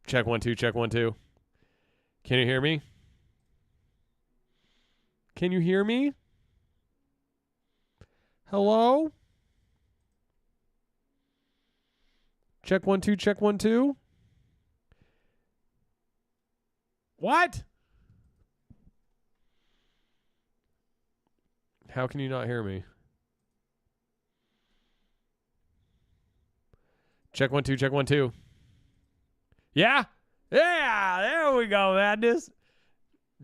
Check 1 2, check 1 2. Can you hear me? Can you hear me? Hello? Check 1 2, check 1 2. What? How can you not hear me? Check 1 2, check 1 2. Yeah? Yeah, there we go, madness.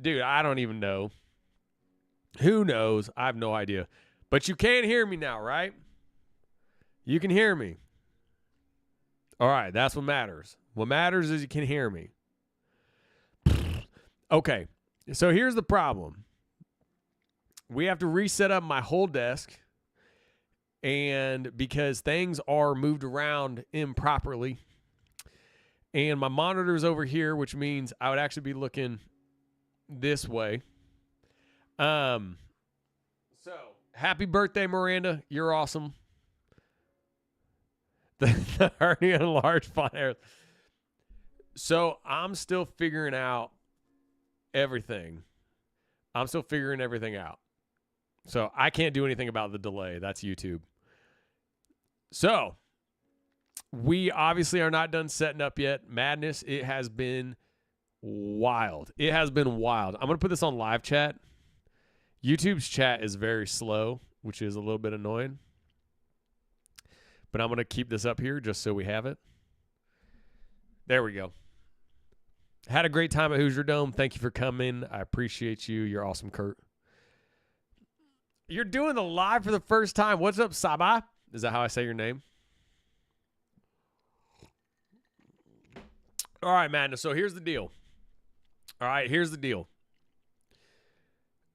Dude, I don't even know. Who knows? I have no idea. But you can hear me now, right? You can hear me. All right, that's what matters. What matters is you can hear me. Okay, so here's the problem. We have to reset up my whole desk, and because things are moved around improperly, and my monitor's over here, which means I would actually be looking this way. So happy birthday, Miranda. You're awesome. The hernia enlarged fire. So I'm still figuring out everything. I'm still figuring everything out. So I can't do anything about the delay. That's YouTube. So we obviously are not done setting up yet. Madness, it has been wild. It has been wild. I'm going to put this on live chat. YouTube's chat is very slow, which is a little bit annoying. But I'm going to keep this up here just so we have it. There we go. Had a great time at Hoosier Dome. Thank you for coming. I appreciate you. You're awesome, Kurt. You're doing the live for the first time. What's up, Saba? Is that how I say your name? All right, Madness. So here's the deal.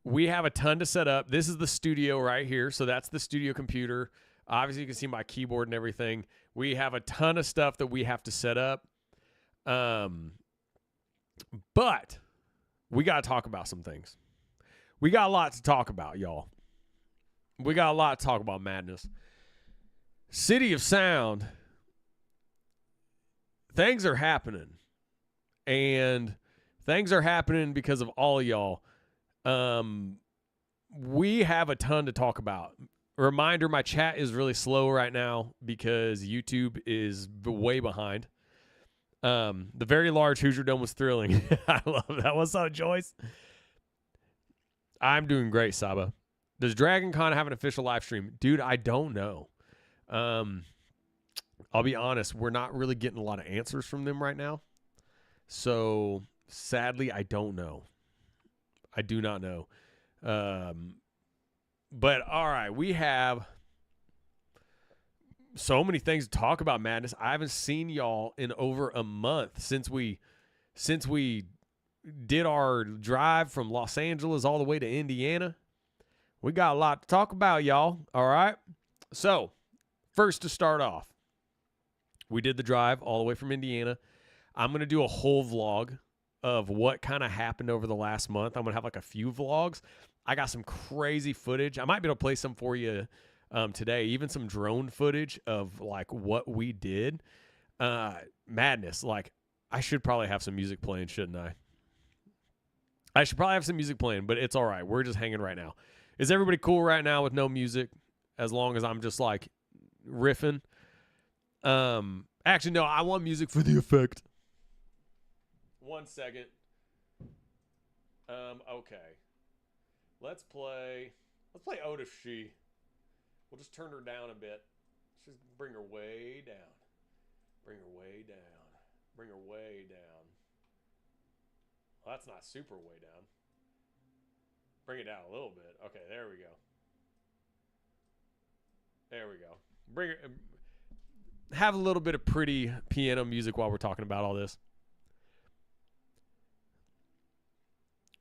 We have a ton to set up. This is the studio right here. So that's the studio computer. Obviously, you can see my keyboard and everything. We have a ton of stuff that we have to set up. But we got to talk about some things. We got a lot to talk about, y'all. We got a lot to talk about, Madness. City of Sound. Things are happening. And things are happening because of all of y'all. We have a ton to talk about. Reminder, my chat is really slow right now because YouTube is way behind. The very large Hoosier Dome was thrilling. I love that. What's up, Joyce? I'm doing great, Saba. Does Dragon Con have an official live stream? Dude, I don't know. I'll be honest, we're not really getting a lot of answers from them right now. So, sadly, I don't know. I do not know. But, all right, we have so many things to talk about, Madness. I haven't seen y'all in over a month since we did our drive from Los Angeles all the way to Indiana. We got a lot to talk about, y'all. All right. So, first to start off, we did the drive all the way from Indiana. I'm going to do a whole vlog of what kind of happened over the last month. I'm going to have like a few vlogs. I got some crazy footage. I might be able to play some for you today, even some drone footage of like what we did. Madness. Like, I should probably have some music playing, shouldn't I? I should probably have some music playing, but it's all right. We're just hanging right now. Is everybody cool right now with no music as long as I'm just like riffing? Actually, no, I want music for the effect. 1 second. Okay. Let's play Otis She. We'll just turn her down a bit. Let's just bring her way down. Bring her way down. Bring her way down. Well, that's not super way down. Bring it down a little bit. Okay, there we go. There we go. Bring it. Have a little bit of pretty piano music while we're talking about all this.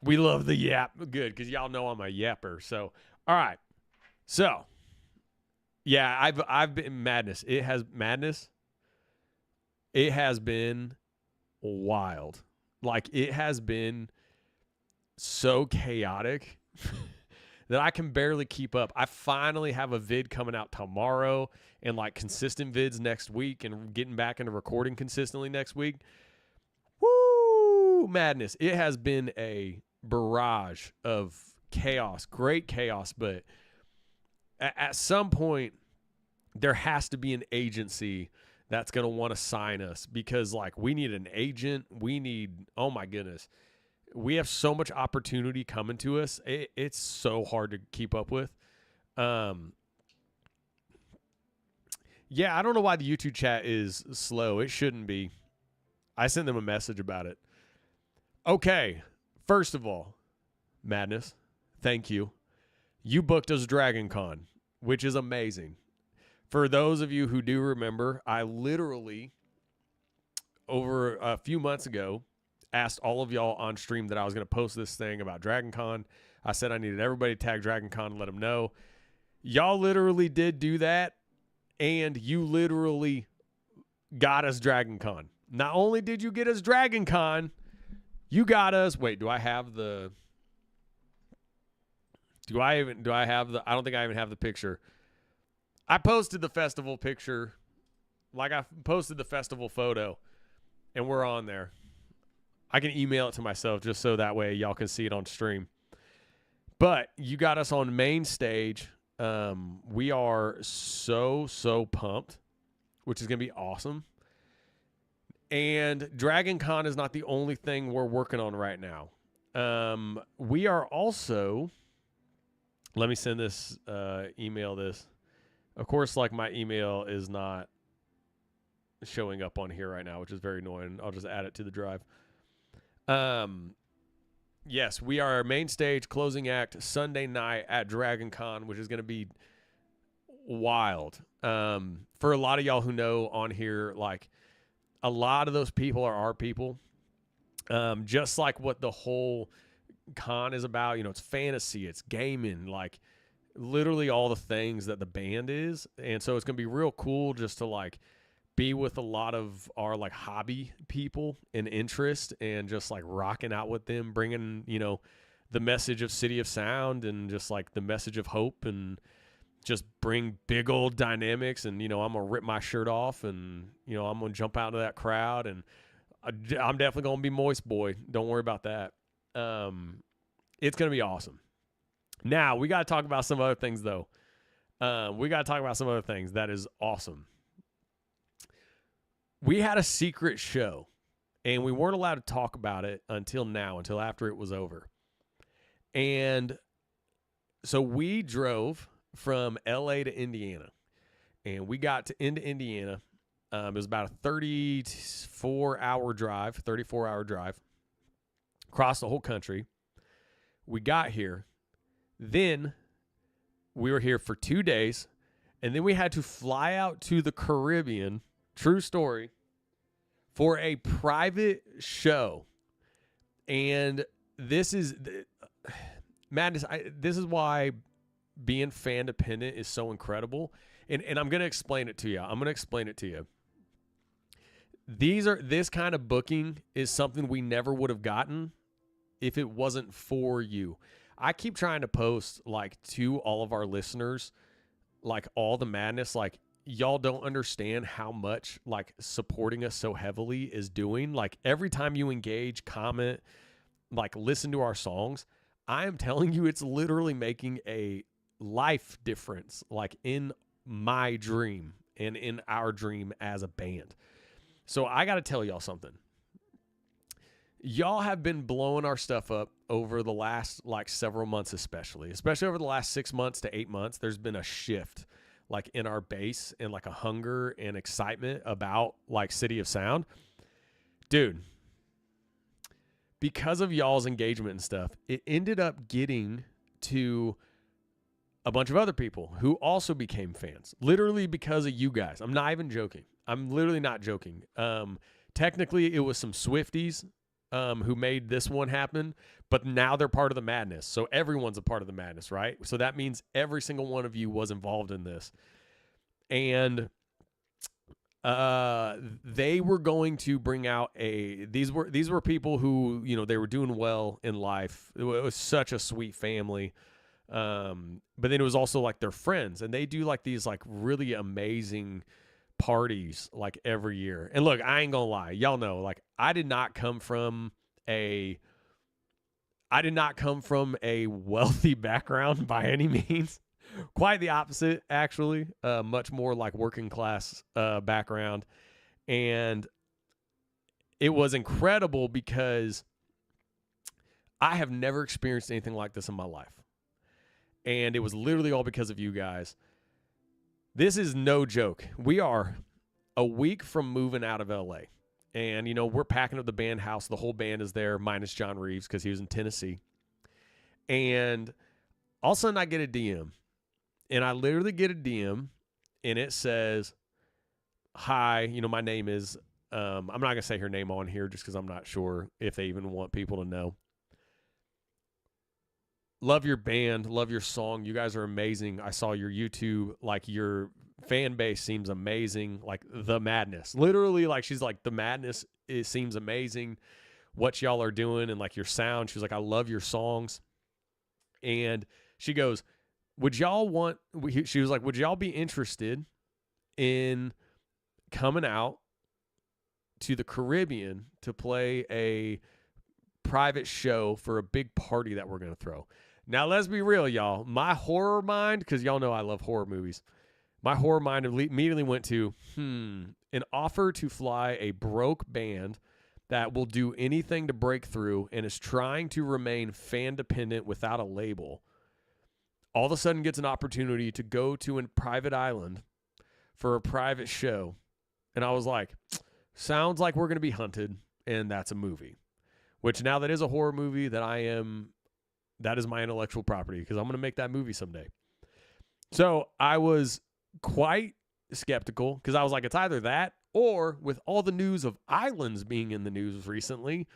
We love the yap. Good, because y'all know I'm a yapper. So, all right. So, yeah, I've been madness. It has been wild. Like, it has been so chaotic that I can barely keep up. I finally have a vid coming out tomorrow and like consistent vids next week and getting back into recording consistently next week. Madness, it has been a barrage of chaos, great chaos, but at some point there has to be an agency that's going to want to sign us, because like we need an agent. We need, oh my goodness, we have so much opportunity coming to us. It's so hard to keep up with. Yeah, I don't know why the YouTube chat is slow. It shouldn't be. I sent them a message about it. Okay, first of all, Madness, thank you. You booked us Dragon Con, which is amazing. For those of you who do remember, I literally, over a few months ago, asked all of y'all on stream that I was going to post this thing about Dragon Con. I said I needed everybody to tag Dragon Con and let them know. Y'all literally did do that, and you literally got us Dragon Con. Not only did you get us Dragon Con, you got us. Wait, do I have the? I don't think I even have the picture. I posted the festival picture, like I posted the festival photo, and we're on there. I can email it to myself just so that way y'all can see it on stream. But you got us on main stage. We are so pumped, which is going to be awesome. And Dragon Con is not the only thing we're working on right now. We are also, let me send this, email this. Of course, like my email is not showing up on here right now, which is very annoying. I'll just add it to the drive. Yes, we are main stage closing act Sunday night at Dragon Con, which is going to be wild. For a lot of y'all who know on here, like a lot of those people are our people. Just like what the whole con is about, it's fantasy, it's gaming, like literally all the things that the band is. And so it's going to be real cool just to like be with a lot of our like hobby people and interest, and just like rocking out with them, bringing, the message of City of Sound and just like the message of hope, and just bring big old dynamics. And, I'm going to rip my shirt off, and, I'm going to jump out into that crowd, and I'm definitely going to be moist boy. Don't worry about that. It's going to be awesome. Now we got to talk about some other things though. That is awesome. We had a secret show, and we weren't allowed to talk about it until after it was over. And so we drove from LA to Indiana, and we got into Indiana. It was about a 34-hour drive across the whole country. We got here. Then we were here for 2 days, and then we had to fly out to the Caribbean, true story, for a private show. And this is Madness. This is why being fan dependent is so incredible. And I'm going to explain it to you. This kind of booking is something we never would have gotten if it wasn't for you. I keep trying to post like to all of our listeners, like all the madness, like y'all don't understand how much like supporting us so heavily is doing. Like every time you engage, comment, like listen to our songs, I am telling you, it's literally making a life difference, like in my dream and in our dream as a band. So I got to tell y'all something. Y'all have been blowing our stuff up over the last like several months, especially over the last 6 months to 8 months. There's been a shift like in our base, and like a hunger and excitement about like City of Sound. Dude, because of y'all's engagement and stuff, it ended up getting to a bunch of other people who also became fans, literally because of you guys. I'm not even joking. I'm literally not joking. Technically, it was some Swifties who made this one happen, but now they're part of the madness. So everyone's a part of the madness, right? So that means every single one of you was involved in this. And they were going to bring out these were people who, they were doing well in life. It was such a sweet family. But then it was also like their friends, and they do like these like really amazing parties like every year. And look, I ain't gonna lie, y'all know, like I did not come from I did not come from a wealthy background by any means. Quite the opposite, actually. Much more like working class background. And it was incredible because I have never experienced anything like this in my life. And it was literally all because of you guys. This is no joke. We are a week from moving out of LA. And, we're packing up the band house. The whole band is there, minus John Reeves, because he was in Tennessee. And all of a sudden I get a DM. And I literally get a DM, and it says, hi, my name is, I'm not going to say her name on here just because I'm not sure if they even want people to know. Love your band. Love your song. You guys are amazing. I saw your YouTube. Like, your fan base seems amazing. Like, the madness. Literally, like, she's like, the madness, it seems amazing. What y'all are doing and, like, your sound. She was like, I love your songs. And she goes, she was like, would y'all be interested in coming out to the Caribbean to play a private show for a big party that we're going to throw? Now, let's be real, y'all. My horror mind, because y'all know I love horror movies, my horror mind immediately went to, an offer to fly a broke band that will do anything to break through and is trying to remain fan-dependent without a label, all of a sudden gets an opportunity to go to a private island for a private show. And I was like, sounds like we're going to be hunted, and that's a movie. Which now that is a horror movie that is my intellectual property, because I'm going to make that movie someday. So I was quite skeptical, because I was like, it's either that, or with all the news of islands being in the news recently,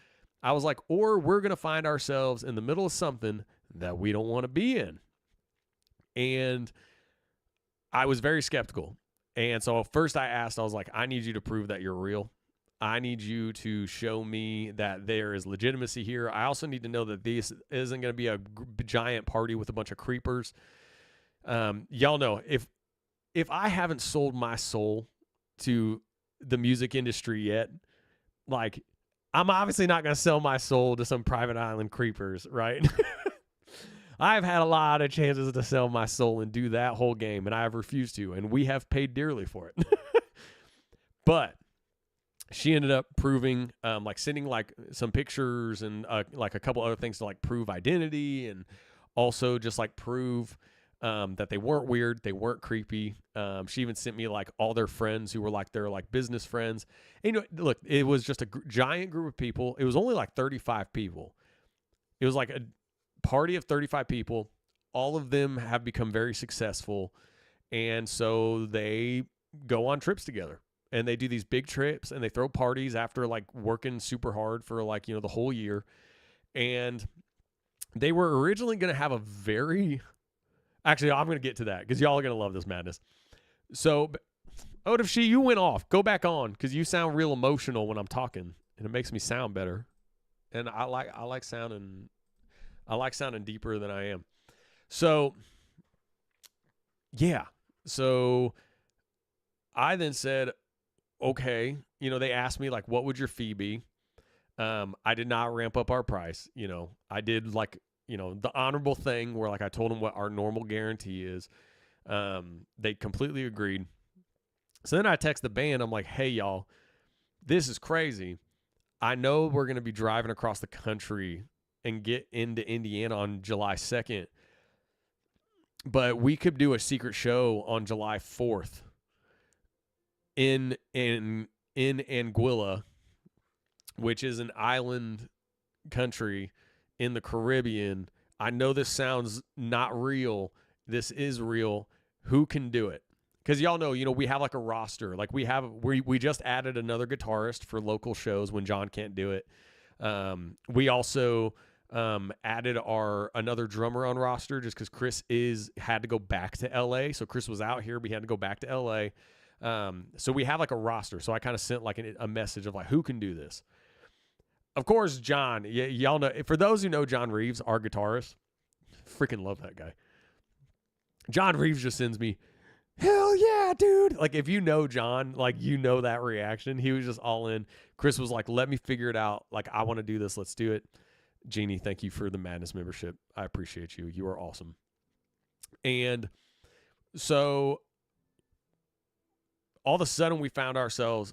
I was like, or we're going to find ourselves in the middle of something that we don't want to be in. And I was very skeptical. And so first I was like, I need you to prove that you're real. I need you to show me that there is legitimacy here. I also need to know that this isn't going to be a giant party with a bunch of creepers. Y'all know, if I haven't sold my soul to the music industry yet, like, I'm obviously not going to sell my soul to some private island creepers, right? I've had a lot of chances to sell my soul and do that whole game, and I have refused to, and we have paid dearly for it. But she ended up proving, sending like some pictures and like a couple other things to like prove identity, and also just like prove that they weren't weird, they weren't creepy. She even sent me like all their friends who were like their like business friends. And, look, it was just a giant group of people. It was only like 35 people. It was like a party of 35 people. All of them have become very successful, and so they go on trips together, and they do these big trips, and they throw parties after like working super hard for like, the whole year. And they were originally going to have a actually, I'm going to get to that because y'all are going to love this madness. So, Odif, you went off. Go back on, because you sound real emotional when I'm talking, and it makes me sound better. And I like sounding deeper than I am. So, yeah. So I then said, okay, they asked me like, what would your fee be? I did not ramp up our price. I did like, the honorable thing where like I told them what our normal guarantee is. They completely agreed. So then I text the band. I'm like, hey, y'all, this is crazy. I know we're going to be driving across the country and get into Indiana on July 2nd, but we could do a secret show on July 4th in Anguilla, which is an island country in the Caribbean. I know this sounds not real. This is real. Who can do it? Because y'all know, we have like a roster. Like we just added another guitarist for local shows when John can't do it. We also added another drummer on roster just because Chris had to go back to LA. So Chris was out here, but he had to go back to LA. So we have like a roster. So I kind of sent like a message of like, who can do this? Of course, John, y'all know, for those who know John Reeves, our guitarist, freaking love that guy. John Reeves just sends me, hell yeah, dude. Like, if you know John, like, you know that reaction. He was just all in. Chris was like, let me figure it out. Like, I want to do this. Let's do it. Jeannie, thank you for the Madness membership. I appreciate you. You are awesome. And so all of a sudden we found ourselves,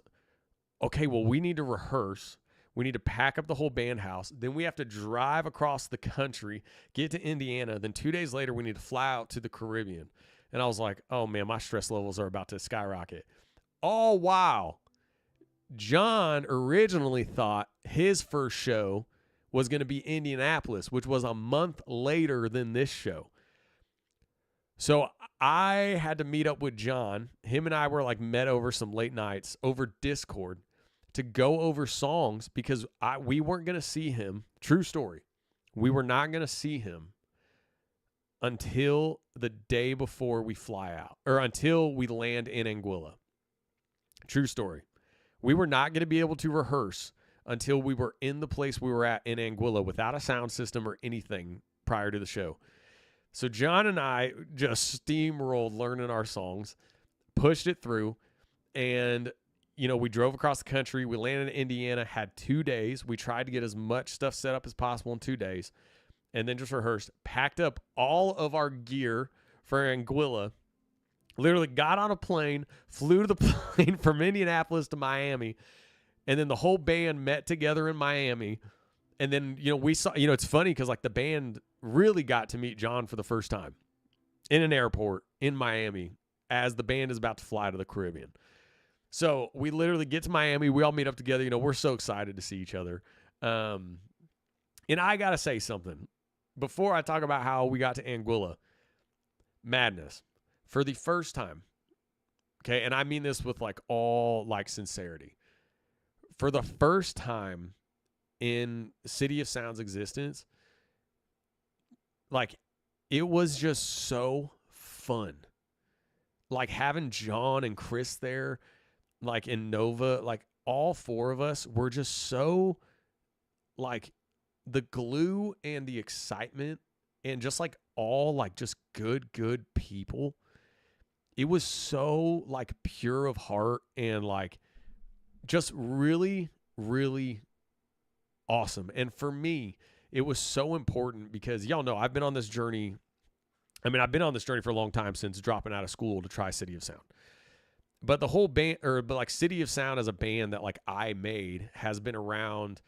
okay, well, we need to rehearse. We need to pack up the whole band house. Then we have to drive across the country, get to Indiana. Then 2 days later, we need to fly out to the Caribbean. And I was like, oh, man, my stress levels are about to skyrocket. All while John originally thought his first show was going to be Indianapolis, which was a month later than this show. So I had to meet up with John. Him and I were like met over some late nights over Discord to go over songs because we weren't going to see him. True story. We were not going to see him until the day before we fly out, or until we land in Anguilla. True story. We were not going to be able to rehearse until we were in the place we were at in Anguilla without a sound system or anything prior to the show. So John and I just steamrolled learning our songs, pushed it through, and, you know, we drove across the country. We landed in Indiana, had 2 days. We tried to get as much stuff set up as possible in 2 days, and then just rehearsed, packed up all of our gear for Anguilla, literally got on a plane, flew to the plane from Indianapolis to Miami, and then the whole band met together in Miami. And then, you know, we saw, you know, it's funny because like the band really got to meet John for the first time in an airport in Miami as the band is about to fly to the Caribbean. So we literally get to Miami. We all meet up together. You know, we're so excited to see each other. And I got to say something before I talk about how we got to Anguilla. Madness. For the first time, okay, and I mean this with like all like sincerity. For the first time in City of Sound's existence, like, it was just so fun. Like, having John and Chris there, like, in Nova, like, all four of us were just so, like, the glue and the excitement and just, like, all, like, just good people. It was so, like, pure of heart and, like, just really, really awesome. And for me, it was so important because y'all know I've been on this journey. I mean, I've been on this journey for a long time since dropping out of school to try City of Sound. But the whole band, but like City of Sound as a band that like I made has been around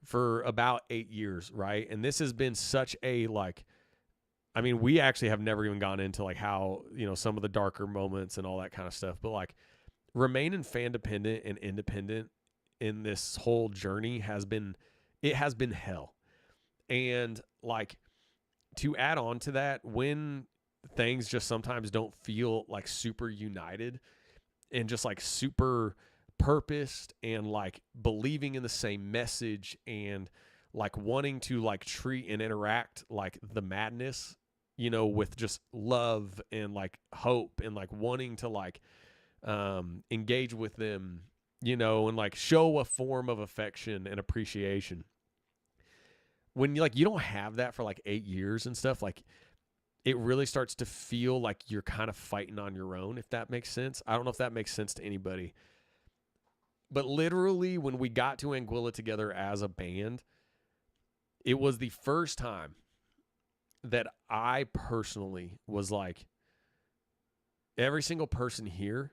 for about 8 years, right? And this has been such a like, I mean, we actually have never even gone into like how, you know, some of the darker moments and all that kind of stuff. But like remaining fan dependent and independent in this whole journey has been hell. And like, to add on to that, when things just sometimes don't feel like super united and just like super purposed and like believing in the same message and like wanting to like treat and interact like the madness, you know, with just love and like hope and like wanting to like engage with them, you know, and like show a form of affection and appreciation. When you like, you don't have that for like 8 years and stuff, like it really starts to feel like you're kind of fighting on your own, if that makes sense. I don't know if that makes sense to anybody, but literally when we got to Anguilla together as a band, it was the first time that I personally was like, every single person here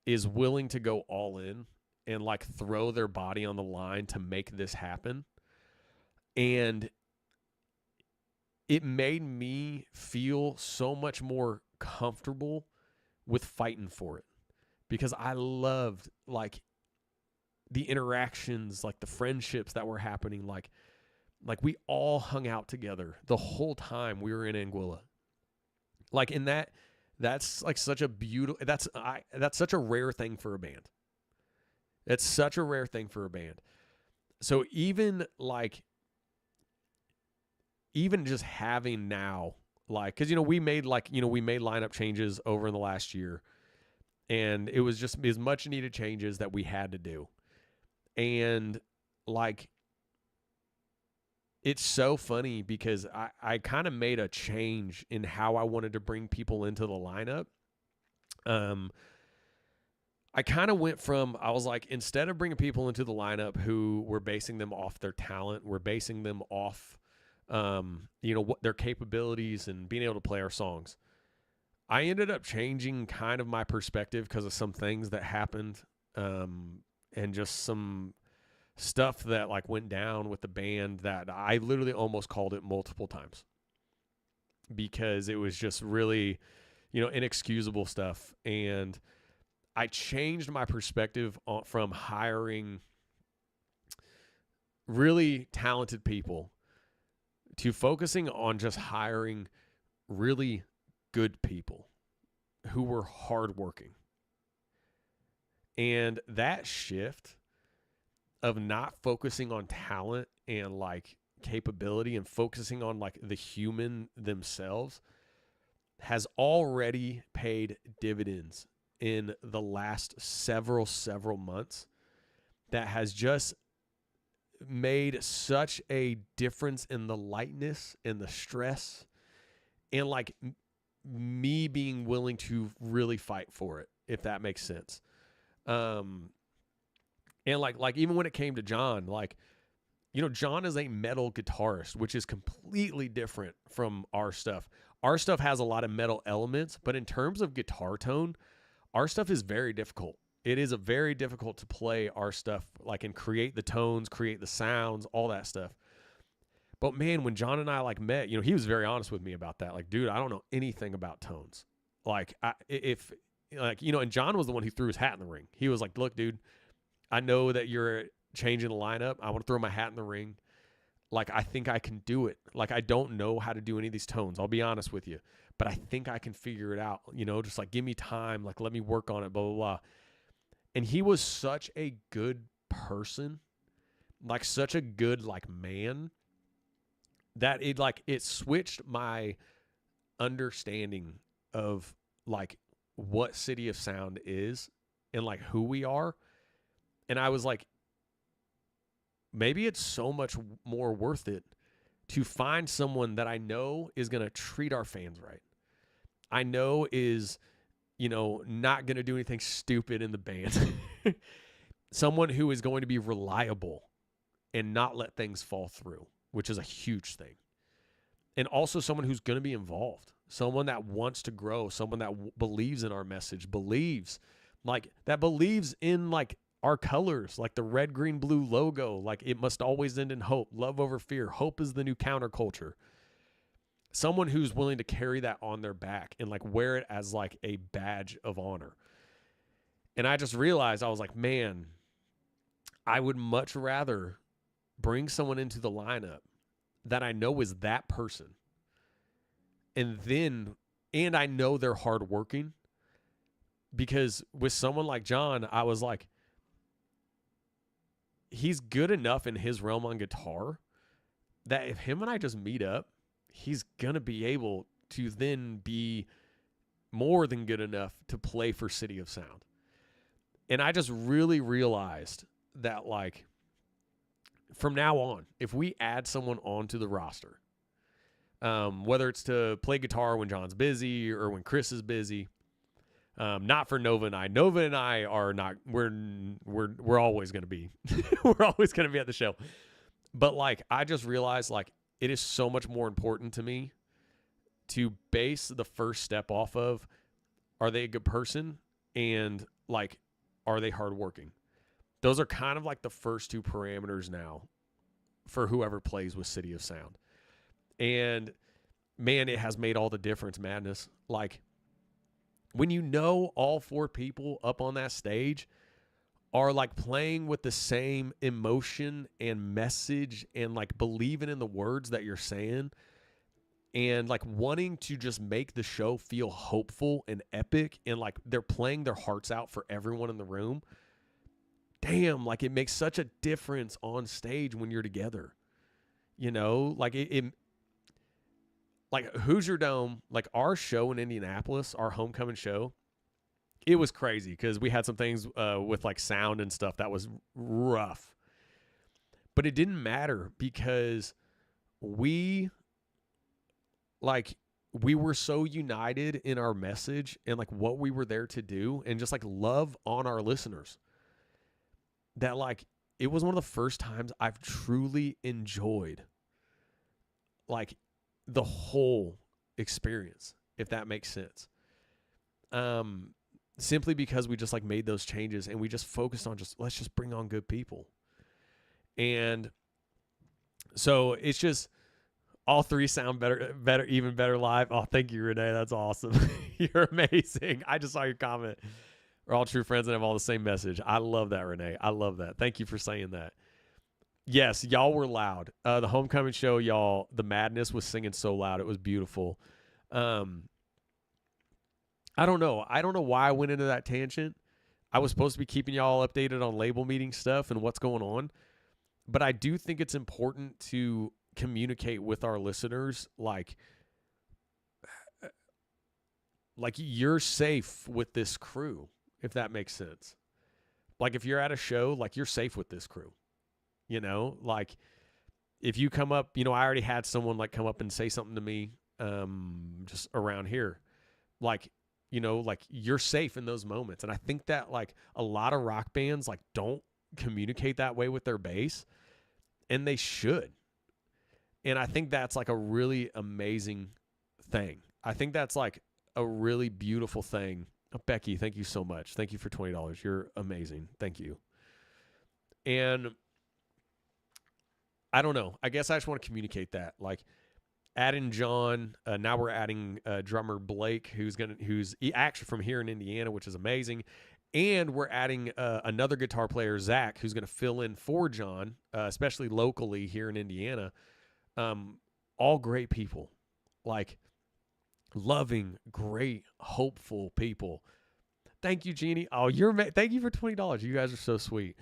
is willing to go all in and like throw their body on the line to make this happen. And it made me feel so much more comfortable with fighting for it because I loved like the interactions, like the friendships that were happening. Like we all hung out together the whole time we were in Anguilla. Like in that's like such a beautiful, that's such a rare thing for a band. It's such a rare thing for a band. So even just having now, like, because, you know, we made lineup changes over in the last year, and it was just as much needed changes that we had to do. And like, it's so funny because I kind of made a change in how I wanted to bring people into the lineup. I kind of went from, I was like, instead of bringing people into the lineup who were basing them off their talent, we're basing them off, what their capabilities and being able to play our songs. I ended up changing kind of my perspective because of some things that happened, and just some stuff that like went down with the band that I literally almost called it multiple times because it was just really, inexcusable stuff. And I changed my perspective from hiring really talented people to focusing on just hiring really good people who were hardworking. And that shift of not focusing on talent and like capability and focusing on like the human themselves has already paid dividends in the last several months. That has just made such a difference in the lightness and the stress and like me being willing to really fight for it, if that makes sense. And like even when it came to John, like, John is a metal guitarist, which is completely different from our stuff. Our stuff has a lot of metal elements, but in terms of guitar tone, our stuff is very difficult. It is a very difficult to play our stuff, like, and create the tones, create the sounds, all that stuff. But man, when John and I like met, he was very honest with me about that. Like, dude, I don't know anything about tones. Like, and John was the one who threw his hat in the ring. He was like, look, dude, I know that you're changing the lineup. I want to throw my hat in the ring. Like, I think I can do it. Like, I don't know how to do any of these tones. I'll be honest with you, but I think I can figure it out. Just like, give me time. Like, let me work on it, blah, blah, blah. And he was such a good person, like such a good, like, man, that it switched my understanding of like what City of Sound is and like who we are. And I was like, maybe it's so much more worth it to find someone that I know is going to treat our fans right. I know is, not going to do anything stupid in the band. Someone who is going to be reliable and not let things fall through, which is a huge thing. And also someone who's going to be involved, someone that wants to grow, someone that believes in our message, believes in like our colors, like the red, green, blue logo, like it must always end in hope, love over fear. Hope is the new counterculture. Someone who's willing to carry that on their back and like wear it as like a badge of honor. And I just realized, I was like, man, I would much rather bring someone into the lineup that I know is that person. And I know they're hardworking, because with someone like John, I was like, he's good enough in his realm on guitar that if him and I just meet up, he's going to be able to then be more than good enough to play for City of Sound. And I just really realized that, like, from now on, if we add someone onto the roster, whether it's to play guitar when John's busy or when Chris is busy, not for Nova and I. Nova and I are not. We're always going to be. We're always going to be at the show. But like, I just realized, like, it is so much more important to me to base the first step off of, are they a good person, and like, are they hardworking? Those are kind of like the first two parameters now for whoever plays with City of Sound. And man, it has made all the difference, Madness. Like, when you know all four people up on that stage are like playing with the same emotion and message and like believing in the words that you're saying and like wanting to just make the show feel hopeful and epic, and like they're playing their hearts out for everyone in the room. Damn, like it makes such a difference on stage when you're together. Like it like Hoosier Dome, like our show in Indianapolis, our homecoming show, it was crazy because we had some things with like sound and stuff that was rough. But it didn't matter because we, like, we were so united in our message and like what we were there to do and just like love on our listeners that like it was one of the first times I've truly enjoyed like the whole experience, if that makes sense. Simply because we just like made those changes and we just focused on just let's just bring on good people. And so it's just all three sound better, even better live. Oh, thank you, Renee. That's awesome. You're amazing. I just saw your comment. We're all true friends and have all the same message. I love that, Renee. I love that. Thank you for saying that. Yes, y'all were loud. The homecoming show, y'all, the madness was singing so loud. It was beautiful. I don't know. I don't know why I went into that tangent. I was supposed to be keeping y'all updated on label meeting stuff and what's going on. But I do think it's important to communicate with our listeners like you're safe with this crew, if that makes sense. Like if you're at a show, like you're safe with this crew. You know, like if you come up, you know, I already had someone like come up and say something to me just around here. Like, you know, like you're safe in those moments. And I think that like a lot of rock bands like don't communicate that way with their bass, and they should. And I think that's like a really amazing thing. I think that's like a really beautiful thing. Oh, Becky, thank you so much. Thank you for $20. You're amazing. Thank you. And I don't know. I guess I just want to communicate that. Like adding John, now we're adding drummer Blake, who's actually from here in Indiana, which is amazing. And we're adding another guitar player, Zach, who's going to fill in for John, especially locally here in Indiana. All great people, like loving, great, hopeful people. Thank you, Jeannie. Oh, thank you for $20. You guys are so sweet.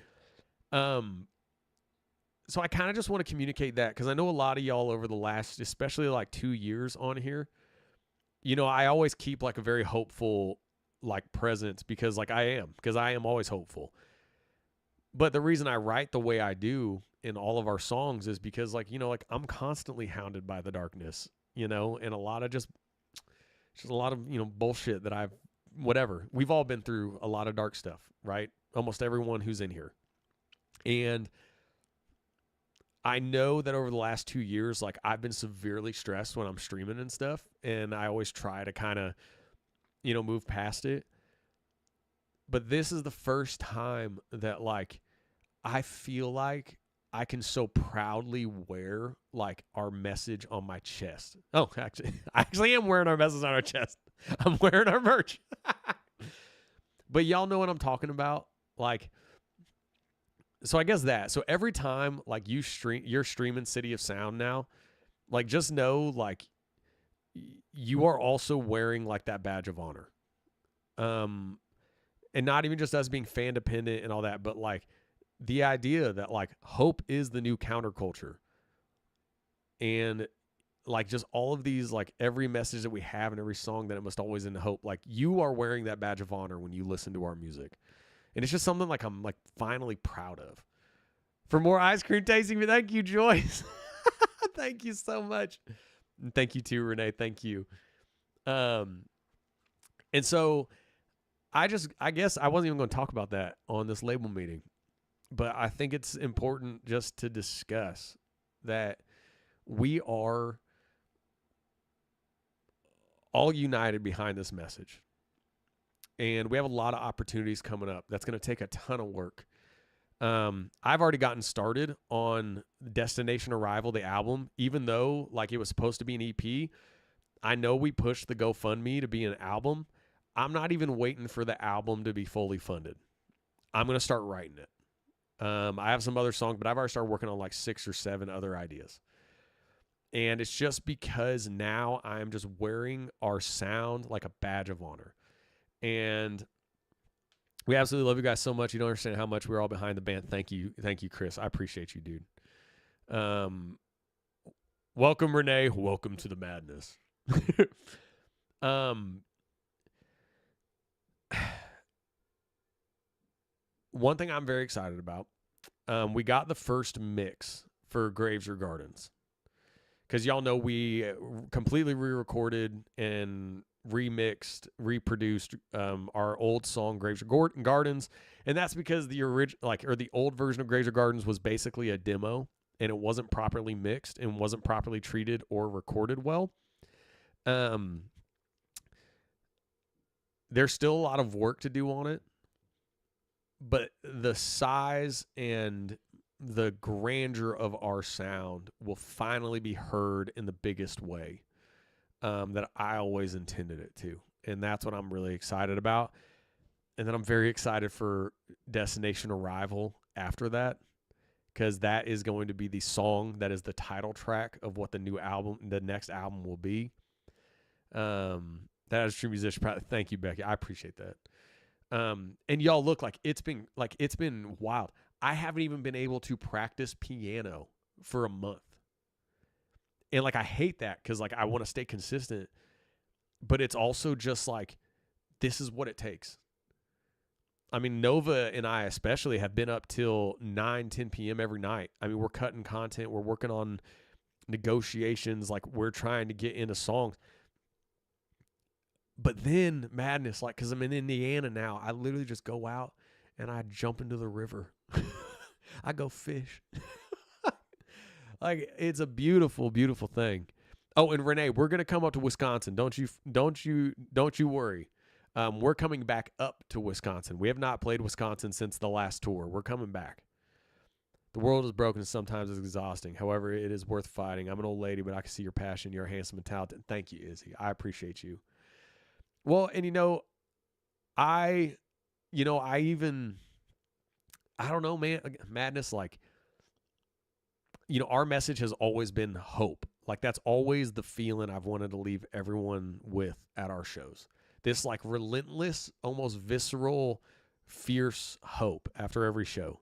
So I kind of just want to communicate that because I know a lot of y'all over the last, especially like 2 years on here, you know, I always keep like a very hopeful like presence because I am always hopeful. But the reason I write the way I do in all of our songs is because like, you know, like I'm constantly hounded by the darkness, you know, and a lot of just a lot of, you know, bullshit that whatever. We've all been through a lot of dark stuff, right? Almost everyone who's in here. And I know that over the last 2 years, like I've been severely stressed when I'm streaming and stuff. And I always try to kind of, you know, move past it. But this is the first time that like I feel like I can so proudly wear like our message on my chest. Oh, actually, I actually am wearing our message on our chest. I'm wearing our merch. But y'all know what I'm talking about. Like, so I guess that. So every time like you're streaming City of Sound now, like just know like you are also wearing like that badge of honor. And not even just us being fan dependent and all that, but like the idea that like hope is the new counterculture. And like just all of these, like every message that we have and every song that it must always end in hope, like you are wearing that badge of honor when you listen to our music. And it's just something like I'm like finally proud of. For more ice cream tasting, thank you, Joyce. Thank you so much. And thank you too, Renee. Thank you. And so I guess I wasn't even going to talk about that on this label meeting, but I think it's important just to discuss that we are all united behind this message. And we have a lot of opportunities coming up. That's going to take a ton of work. I've already gotten started on Destination Arrival, the album, even though like it was supposed to be an EP. I know we pushed the GoFundMe to be an album. I'm not even waiting for the album to be fully funded. I'm going to start writing it. I have some other songs, but I've already started working on like 6 or 7 other ideas. And it's just because now I'm just wearing our sound like a badge of honor. And we absolutely love you guys so much. You don't understand how much we're all behind the band. Thank you. Thank you, Chris. I appreciate you, dude. Welcome, Renee. Welcome to the madness. One thing I'm very excited about, we got the first mix for Graves or Gardens. because y'all know we completely re-recorded and remixed, reproduced our old song Graves or Gardens, and that's because the the old version of Graves or Gardens was basically a demo, and it wasn't properly mixed and wasn't properly treated or recorded well. There's still a lot of work to do on it, but the size and the grandeur of our sound will finally be heard in the biggest way that I always intended it to. And that's what I'm really excited about. And then I'm very excited for Destination Arrival after that, because that is going to be the song that is the title track of what the next album will be. That is True Musician. Thank you, Becky. I appreciate that. And y'all look like it's been wild. I haven't even been able to practice piano for a month. And like, I hate that because like I want to stay consistent, but it's also just like, this is what it takes. I mean, Nova and I especially have been up till 9, 10 p.m. every night. I mean, we're cutting content. We're working on negotiations. Like, we're trying to get into songs. But then madness, like, because I'm in Indiana now, I literally just go out and I jump into the river. I go fish. Like, it's a beautiful, beautiful thing. Oh, and Renee, we're gonna come up to Wisconsin. Don't you worry. We're coming back up to Wisconsin. We have not played Wisconsin since the last tour. We're coming back. The world is broken and sometimes it's exhausting. However, it is worth fighting. I'm an old lady, but I can see your passion. You're handsome and talented. Thank you, Izzy. I appreciate you. Well, and I don't know, man, madness, like, our message has always been hope. Like, that's always the feeling I've wanted to leave everyone with at our shows. This like relentless, almost visceral, fierce hope after every show.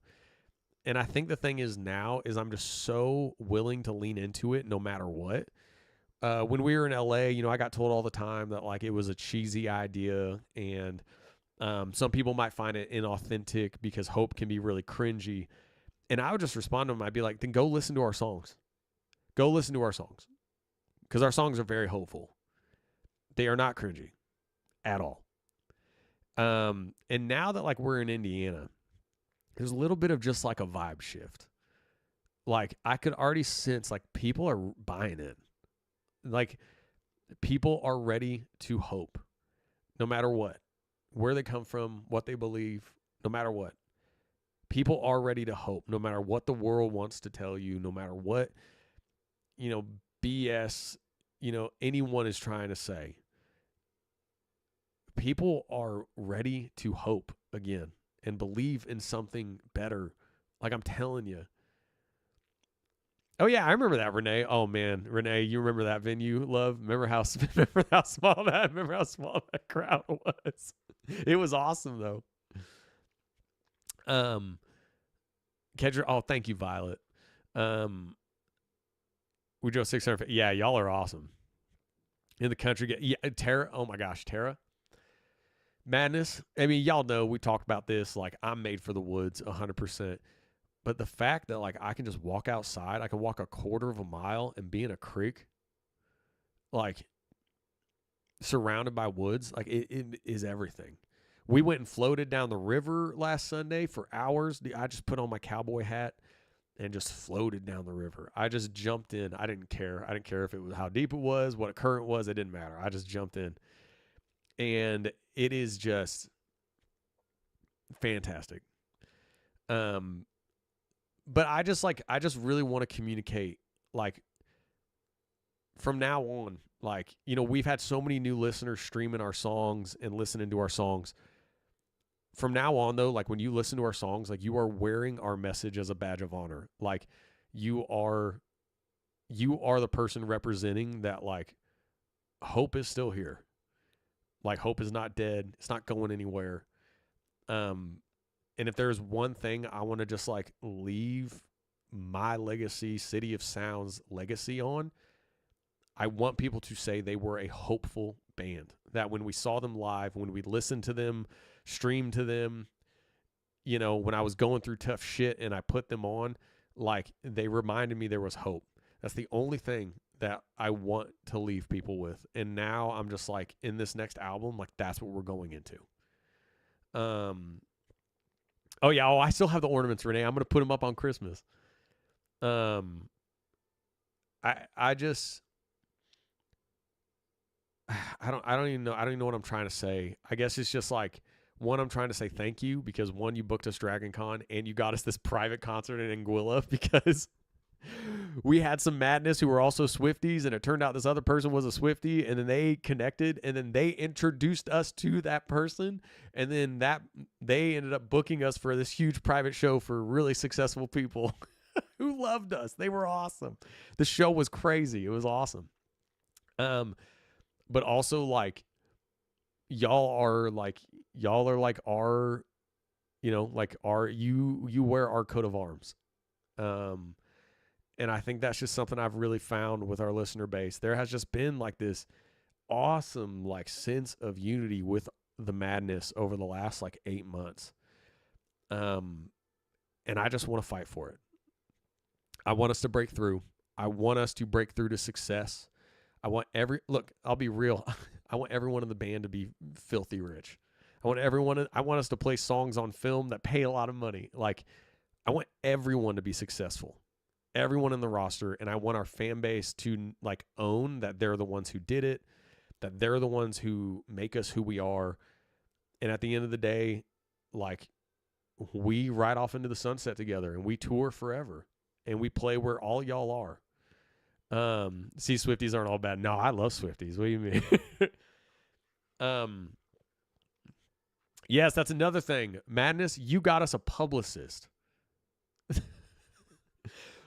And I think the thing is now is I'm just so willing to lean into it no matter what. When we were in LA, I got told all the time that like it was a cheesy idea, and some people might find it inauthentic because hope can be really cringy. And I would just respond to them. I'd be like, then go listen to our songs. Go listen to our songs. Because our songs are very hopeful. They are not cringy at all. And now that like we're in Indiana, there's a little bit of just like a vibe shift. Like, I could already sense like people are buying it. Like, people are ready to hope no matter what, where they come from, what they believe, no matter what. People are ready to hope no matter what the world wants to tell you, no matter what, BS, anyone is trying to say. People are ready to hope again and believe in something better. Like, I'm telling you. Oh yeah, I remember that, Renee. Oh man, Renee, you remember that venue, love? Remember how small that crowd was? It was awesome though. Kedra, oh, thank you, Violet. We drove 600. Yeah, y'all are awesome. In the country, yeah, Tara. Oh my gosh, Tara. Madness. I mean, y'all know we talked about this. Like, I'm made for the woods, 100%. But the fact that like I can just walk outside, I can walk a quarter of a mile and be in a creek, like surrounded by woods, like it is everything. We went and floated down the river last Sunday for hours. I just put on my cowboy hat and just floated down the river. I just jumped in. I didn't care. I didn't care if it was how deep it was, what a current was. It didn't matter. I just jumped in. And it is just fantastic. But I just really want to communicate, like, from now on, like, we've had so many new listeners streaming our songs and listening to our songs. From now on, though, like, when you listen to our songs, like, you are wearing our message as a badge of honor. Like, you are the person representing that, like, hope is still here. Like, hope is not dead. It's not going anywhere. And if there's one thing I want to just like leave my legacy, City of Sounds legacy on, I want people to say they were a hopeful band. That when we saw them live, when we listened to them, streamed to them, when I was going through tough shit and I put them on, like, they reminded me there was hope. That's the only thing that I want to leave people with. And now I'm just like, in this next album, like that's what we're going into. Oh yeah, I still have the ornaments, Renee. I'm gonna put them up on Christmas. I just I don't even know what I'm trying to say. I guess it's just like, one, I'm trying to say thank you because, one, you booked us Dragon Con and you got us this private concert in Anguilla because we had some madness who were also Swifties, and it turned out this other person was a Swiftie, and then they connected, and then they introduced us to that person, and then they ended up booking us for this huge private show for really successful people who loved us. They were awesome. The show was crazy. It was awesome. But also, like, y'all are like our, like you wear our coat of arms. And I think that's just something I've really found with our listener base. There has just been like this awesome like sense of unity with the madness over the last like 8 months. And I just want to fight for it. I want us to break through. I want us to break through to success. I'll be real. I want everyone in the band to be filthy rich. I want us to play songs on film that pay a lot of money. Like, I want everyone to be successful. Everyone in the roster, and I want our fan base to like own that they're the ones who did it, that they're the ones who make us who we are. And at the end of the day, like, we ride off into the sunset together and we tour forever and we play where all y'all are. See, Swifties aren't all bad. No, I love Swifties. What do you mean? Yes, that's another thing. Madness, you got us a publicist.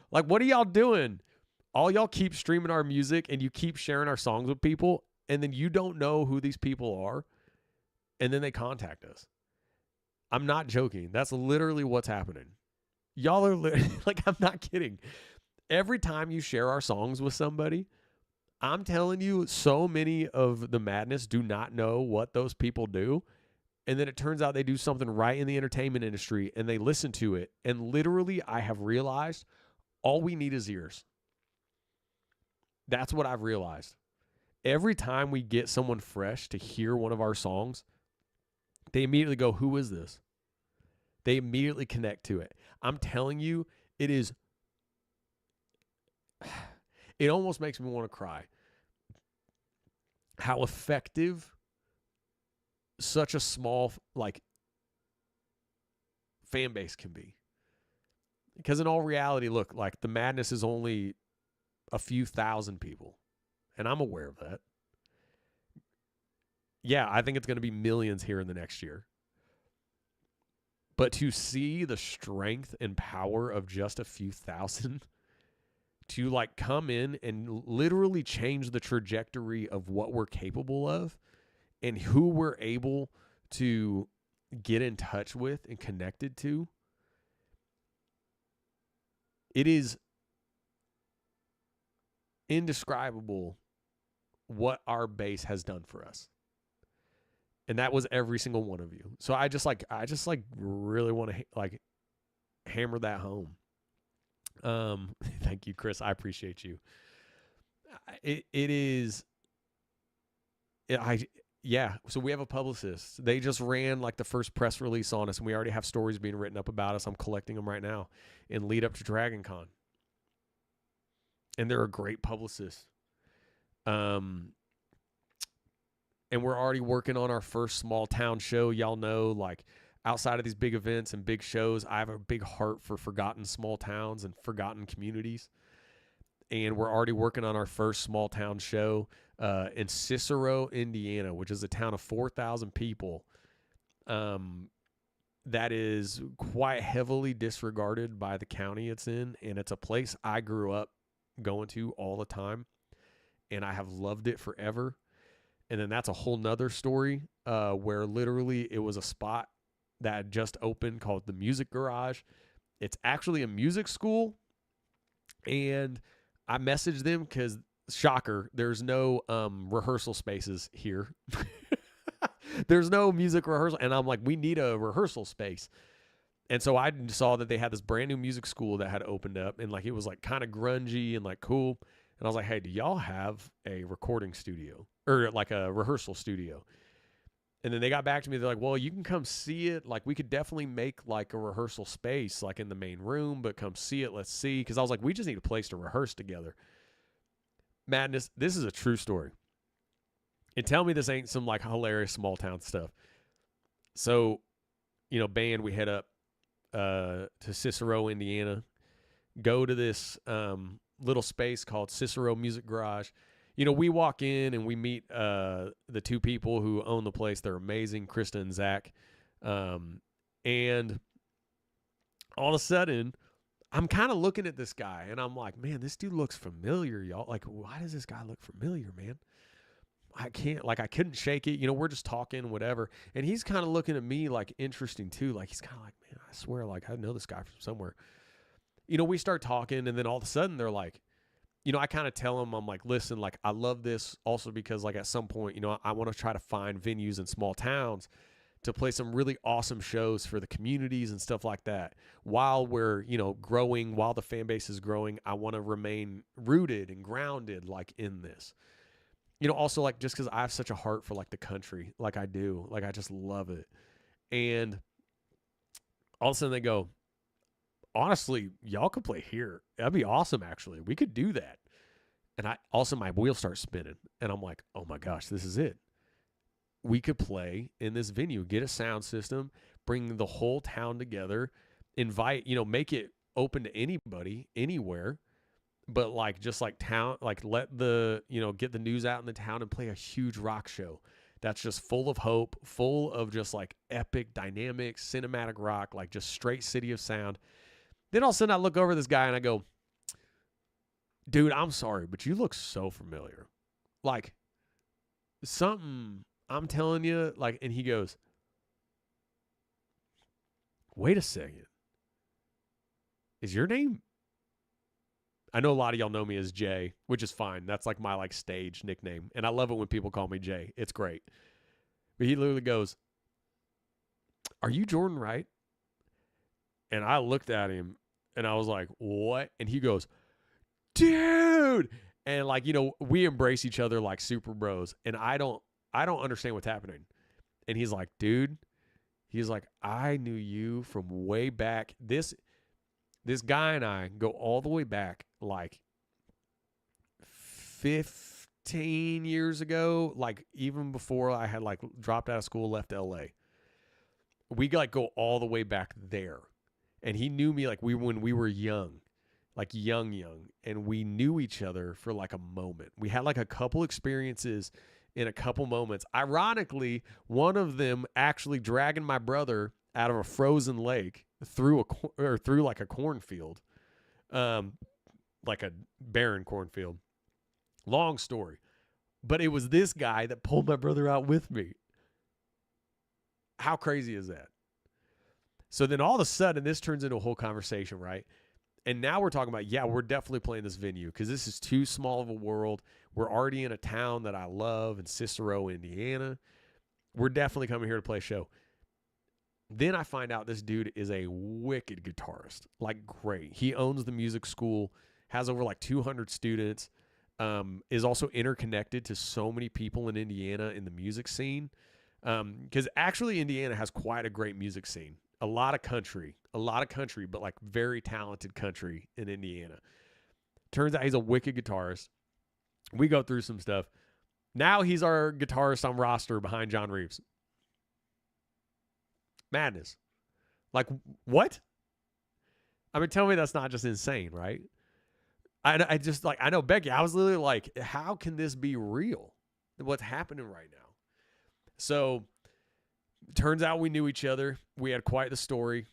Like, what are y'all doing? All y'all keep streaming our music and you keep sharing our songs with people, and then you don't know who these people are, and then they contact us. I'm not joking. That's literally what's happening. Y'all are like, I'm not kidding. Every time you share our songs with somebody, I'm telling you, so many of the madness do not know what those people do. And then it turns out they do something right in the entertainment industry, and they listen to it. And literally, I have realized all we need is ears. That's what I've realized. Every time we get someone fresh to hear one of our songs, they immediately go, who is this? They immediately connect to it. I'm telling you, it almost makes me want to cry. How effective such a small, like, fan base can be. Because in all reality, look, like, the madness is only a few thousand people. And I'm aware of that. Yeah, I think it's going to be millions here in the next year. But to see the strength and power of just a few thousand to, like, come in and literally change the trajectory of what we're capable of and who we're able to get in touch with and connected to, it is indescribable what our base has done for us. And that was every single one of you. So I just really want to like hammer that home. Thank you, Chris. I appreciate you. So we have a publicist. They just ran like the first press release on us, and we already have stories being written up about us. I'm collecting them right now in lead up to Dragon Con. And they're a great publicist. And we're already working on our first small town show. Y'all know, like, outside of these big events and big shows, I have a big heart for forgotten small towns and forgotten communities. And we're already working on our first small town show in Cicero, Indiana, which is a town of 4,000 people. That is quite heavily disregarded by the county it's in. And it's a place I grew up going to all the time. And I have loved it forever. And then that's a whole nother story where literally it was a spot that just opened called the Music Garage. It's actually a music school. And I messaged them because, shocker, there's no rehearsal spaces here. There's no music rehearsal. And I'm like, we need a rehearsal space. And so I saw that they had this brand new music school that had opened up. And like, it was like kind of grungy and like cool. And I was like, hey, do y'all have a recording studio or like a rehearsal studio? And then they got back to me. They're like, well, you can come see it. Like, we could definitely make like a rehearsal space, like in the main room, but come see it. Let's see. Cause I was like, we just need a place to rehearse together. Madness. This is a true story. And tell me this ain't some like hilarious small town stuff. So, band, we head up to Cicero, Indiana, go to this little space called Cicero Music Garage. We walk in and we meet the two people who own the place. They're amazing, Krista and Zach. And all of a sudden, I'm kind of looking at this guy, and I'm like, man, this dude looks familiar, y'all. Like, why does this guy look familiar, man? I couldn't shake it. We're just talking, whatever. And he's kind of looking at me like interesting too. Like, he's kind of like, man, I swear, like, I know this guy from somewhere. We start talking, and then all of a sudden they're like, I kind of tell them, I'm like, listen, like, I love this also because, like, at some point, I want to try to find venues in small towns to play some really awesome shows for the communities and stuff like that. While we're, growing, while the fan base is growing, I want to remain rooted and grounded, like, in this. Also, like, just because I have such a heart for, like, the country, like I do. Like, I just love it. And all of a sudden they go, honestly, y'all could play here. That'd be awesome, actually. We could do that. And my wheels start spinning. And I'm like, oh my gosh, this is it. We could play in this venue, get a sound system, bring the whole town together, invite, make it open to anybody, anywhere. But like, just like town, like let the, get the news out in the town and play a huge rock show. That's just full of hope, full of just like epic, dynamic, cinematic rock, like just straight city of sound. Then all of a sudden I look over this guy and I go, dude, I'm sorry, but you look so familiar. Like, something, I'm telling you, like, and he goes, wait a second. Is your name? I know a lot of y'all know me as Jay, which is fine. That's like my like stage nickname. And I love it when people call me Jay. It's great. But he literally goes, are you Jordan Wright? And I looked at him and I was like, what? And he goes, dude. And like, we embrace each other like super bros. And I don't understand what's happening. And he's like, dude, he's like, I knew you from way back. This guy and I go all the way back like 15 years ago, like even before I had like dropped out of school, left LA. We like go all the way back there. And he knew me like when we were young, like young, and we knew each other for like a moment. We had like a couple experiences in a couple moments. Ironically, one of them actually dragging my brother out of a frozen lake through like a cornfield, like a barren cornfield. Long story, but it was this guy that pulled my brother out with me. How crazy is that? So then all of a sudden, this turns into a whole conversation, right? And now we're talking about, yeah, we're definitely playing this venue because this is too small of a world. We're already in a town that I love in Cicero, Indiana. We're definitely coming here to play a show. Then I find out this dude is a wicked guitarist, like great. He owns the music school, has over like 200 students, is also interconnected to so many people in Indiana in the music scene. Because actually Indiana has quite a great music scene. A lot of country, but like very talented country in Indiana. Turns out he's a wicked guitarist. We go through some stuff. Now he's our guitarist on roster behind John Reeves. Madness. Like, what? I mean, tell me that's not just insane, right? I just like, I know, Becky, I was literally like, how can this be real? What's happening right now? So turns out we knew each other. We had quite the story.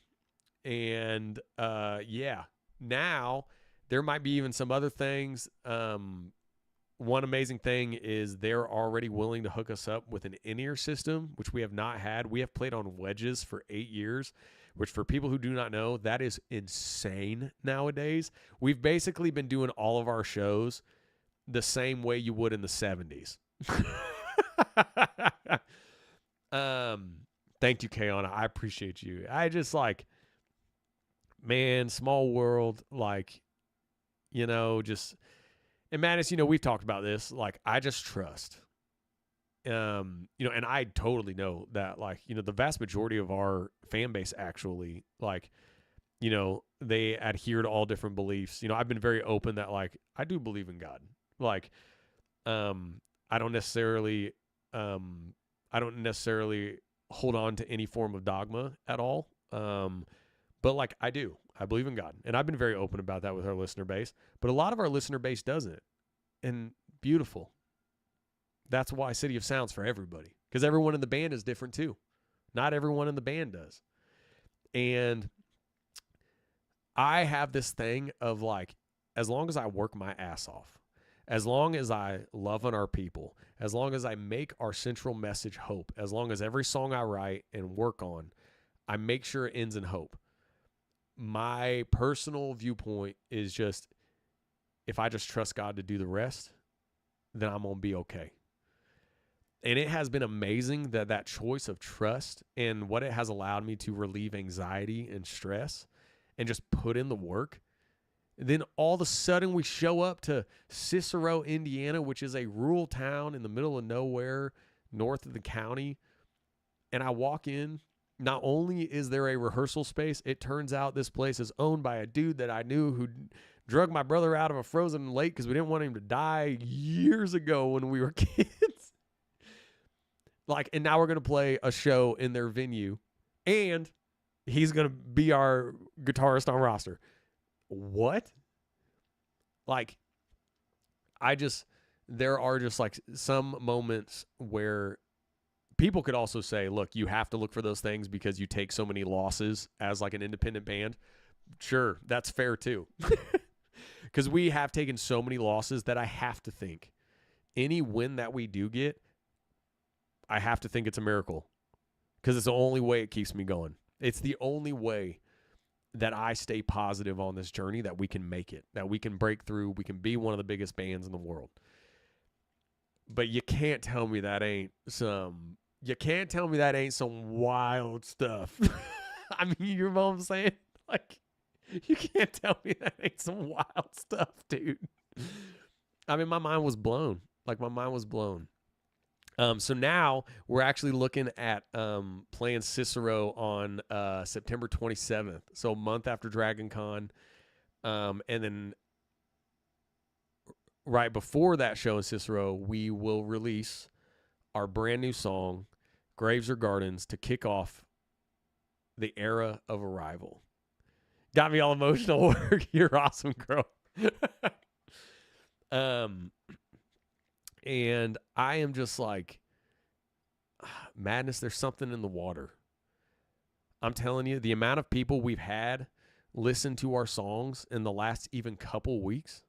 And yeah, now there might be even some other things. One amazing thing is they're already willing to hook us up with an in-ear system, which we have not had. We have played on wedges for 8 years, which for people who do not know, that is insane nowadays. We've basically been doing all of our shows the same way you would in the 70s. Thank you, Kayana. I appreciate you. I just like, man, small world, like, just, And Madness, we've talked about this. Like, I just trust. And I totally know that, like, the vast majority of our fan base actually, like, they adhere to all different beliefs. I've been very open that, like, I do believe in God. Like, I don't necessarily, I don't necessarily hold on to any form of dogma at all. But like, I believe in God, and I've been very open about that with our listener base, but a lot of our listener base doesn't. And beautiful. That's why City of Sound's for everybody, because everyone in the band is different too. Not everyone in the band does. And I have this thing of, like, as long as I work my ass off, as long as I love on our people, as long as I make our central message hope, as long as every song I write and work on, I make sure it ends in hope. My personal viewpoint is just, if I just trust God to do the rest, then I'm going to be okay. And it has been amazing that choice of trust and what it has allowed me to relieve anxiety and stress and just put in the work. And then all of a sudden we show up to Cicero, Indiana, which is a rural town in the middle of nowhere, north of the county. And I walk in. Not only is there a rehearsal space, it turns out this place is owned by a dude that I knew who drug my brother out of a frozen lake because we didn't want him to die years ago when we were kids. Like, and now we're going to play a show in their venue, and he's going to be our guitarist on roster. What? Like, there are just, like, some moments where people could also say, look, you have to look for those things because you take so many losses as, like, an independent band. Sure, that's fair too. Because we have taken so many losses that I have to think any win that we do get, I have to think it's a miracle, because it's the only way it keeps me going. It's the only way that I stay positive on this journey, that we can make it, that we can break through, we can be one of the biggest bands in the world. But you can't tell me that ain't some wild stuff. I mean, you know what I'm saying? Like, you can't tell me that ain't some wild stuff, dude. I mean, my mind was blown. So now we're actually looking at playing Cicero on September 27th, so a month after Dragon Con. And then right before that show in Cicero, we will release our brand new song, Graves or Gardens, to kick off the era of Arrival. Got me all emotional. You're awesome, girl. And I am just like, Madness, there's something in the water. I'm telling you, the amount of people we've had listen to our songs in the last even couple weeks,